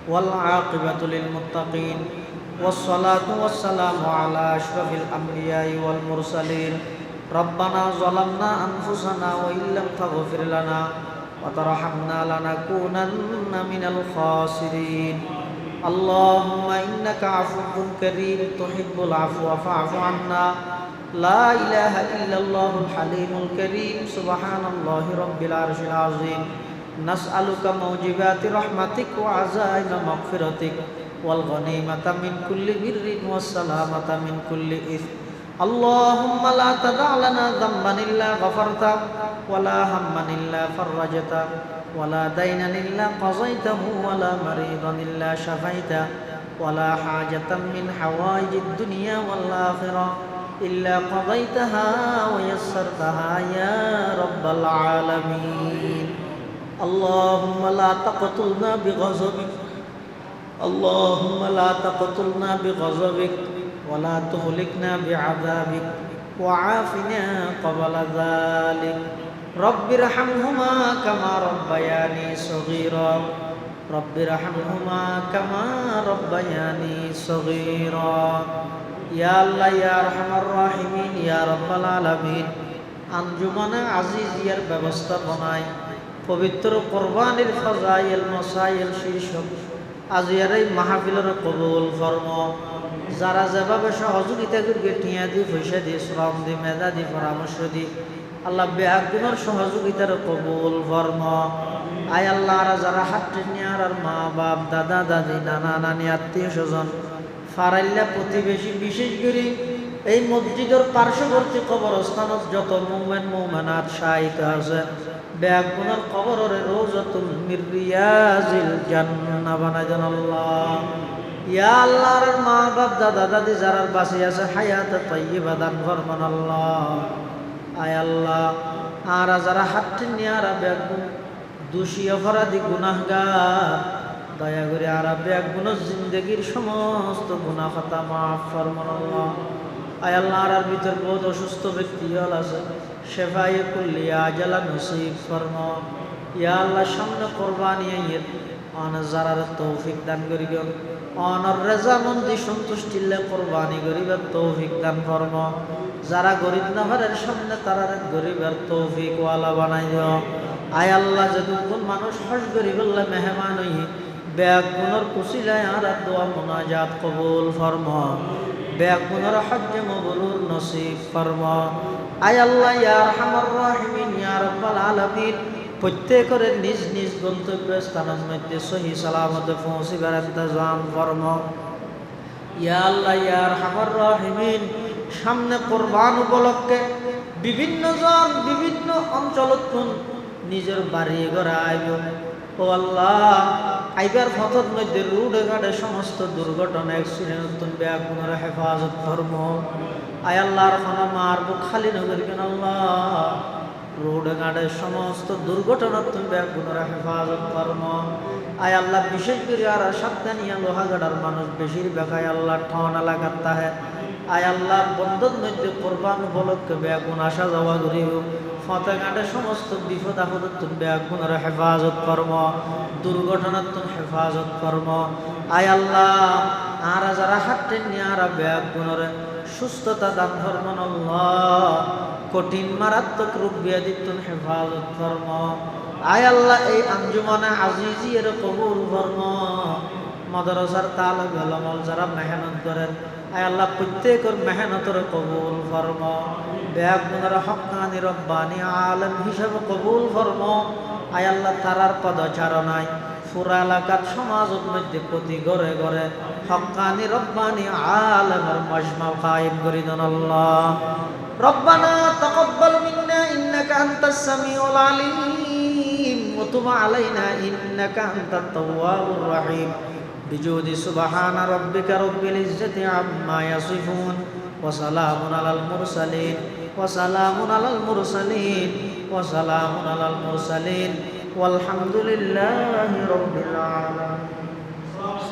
ওয়াল আকিবাতু লিল মুত্তাকিন। والصلاة والسلام على أشرف الأنبياء والمرسلين. ربنا ظلمنا أنفسنا وإن لم تغفر لنا وترحمنا لنكونن من الخاسرين. اللهم إنك عفو كريم تحب العفو فاعف عنا. لا إله إلا الله الحليم الكريم. سبحان الله رب العرش العظيم. نسألك موجبات رحمتك وعزائم مغفرتك والغنيمة من كل بر والسلامة من كل إثم. اللهم لا تدع لنا ذنبا إلا غفرته ولا هما إلا فرجته ولا دينا إلا قضيته ولا مريضا إلا شفيته ولا حاجة من حوائج الدنيا والآخرة إلا قضيتها ويسرتها يا رب العالمين. اللهم لا تقتلنا بغضبك. اللهم لا تقتلنا بغضبك ولا تهلكنا بعذابك وعافنا قبل ذلك. رب ارحمهما كما ربياني صغيرا. رب ارحمهما كما ربياني صغيرا. يا الله يا ارحم الراحمين يا رب العالمين. আঞ্জুমানে আজিজিয়ার ব্যবস্থাপনায় পবিত্র কোরবানির ফজাইল মাসাইল শীর্ষক আজিয়ার এই মাহফিলের কবুল ফরমা। যারা যেভাবে সহযোগিতা করবে টিয়া দি পয়সা দি শ্রম দি মেধা দি পরামর্শ দি আল্লাহ বেআগুনের সহযোগিতার কবুল ফরমা। আয় আল্লাহ যারা হাত নিয়ার আর মা বাপ দাদা দাদি নানা নানি আত্মীয় স্বজন ফারাইল্লা প্রতিবেশী বিশেষ করে এই মসজিদের পার্শ্ববর্তী কবরস্থানত যত মুমিন মুমিনাত শাহিদ আছে বেআগুনের কবরের রওজাতুল মির রিয়াজিল জান্নাহ বানায় দেন আল্লাহ। ইয়া আল্লাহর মা বাপ দাদা দাদি যারা বাঁচি আছে হায়াত তাইয়্যিবা দান ফরমান আল্লাহ। আয় আল্লাহ আর যারা হাত নিয়ার বেআগুন দোষী অপরাধী গুনাহগার দয়া করে আর বেআগুনের জিন্দেগির সমস্ত গুনাহ খাতা মাফ ফরমান আল্লাহ। আয় আল্লাহ আর ভিতর বহুত অসুস্থ ব্যক্তি হল আছে শেফায়ে কুল্লিয়া আজালা নসিব ফরমা। ইয়া আল্লাহ সামনে কোরবানি আইয়ের অন যারার তৌফিক দান করিব, অনর রেজামন্দি সন্তুষ্টিল্লে কোরবানি করিবার তৌফিক দান ফরমা। যারা গরিব নাফারের সামনে তারা গরিবের তৌফিক ওয়ালা বানাই দিও। আয় আল্লাহ যতক্ষণ মানুষ হজ গরিবল্লা মেহমান হই বেআগুনের কুশিলায় আর দোয়া মুনাজাত কবুল ফরমা। বেআগুনের হজ্জে মবরুর নসিব ফরমা। আয় আল্লাহ ইয়া আরহামার রাহিমিন ইয়া রাব্বাল আলামিন প্রত্যেকের নিজ নিজ গন্তব্য স্থানের মধ্যে সহি সালামতে পৌঁছিবার ইন্তজাম ফরমা। ইয়া আল্লাহ ইয়া আরহামার রাহিমিন সামনে কোরবান উপলক্ষে বিভিন্ন জন বিভিন্ন অঞ্চলত নিজের বাড়ি ঘরে আইব। ও আল্লাহ আইবার পথের মধ্যে রোডে ঘাটে সমস্ত দুর্ঘটনা অ্যাক্সিডেন্ট বেআগুনের হেফাজত ফরমা। আয় আল্লাহর খানা মার বুক খালি নগর কেন আল্লাহ রোডে ঘাটে সমস্ত দুর্ঘটনার তুমি বেগুনের হেফাজত কর্ম আয় আল্লাহ বিশেষ করে আর সাবধানিয়া লোহাগাড়ার মানুষ বেশিরভাগ আয় আল্লাহ ঠন এলাকার তাহে আয় আল্লাহ বন্ধন মধ্যে কোরবান উপলক্ষে বেগুন আসা যাওয়া করিও ফতে ঘাটে সমস্ত বিপদ আপদত তুমি বেগুনের হেফাজত কর্ম দুর্ঘটনার তুমি হেফাজত কর্ম আয় আল্লাহ আর যারা হাঁটতেন নিয়ে আর বেগুনের সুস্থতা দান ধর্মন আল্লাহ কঠিন মারাত্মক রোগ ব্যাধির তুমি হেফাজত কর্ম আয় আল্লাহ এই আঞ্জুমানে আজিজি এর কবুল কর্ম মাদ্রাসার তালিব ইলম যারা মেহনত করেন আয় আল্লাহ প্রত্যেকের মেহনতের কবুল ফরম বেগুনের হক্কানি রব্বানি আলেম হিসাবে কবুল ফরম আয় আল্লাহ তারার পদচারণায় পুরা এলাকার সমাজের মধ্যে প্রতি ঘরে ঘরে হক্কানি রব্বানি আলেমের মজমা কায়েম করে দেন আল্লাহ ربنا تقبل منا إنك أنت السميع العليم وتب علينا إنك أنت التواب الرحيم بجود سبحان ربك رب العزة عما يصفون وسلام على المرسلين وسلام على المرسلين وسلام على المرسلين والحمد لله رب العالمين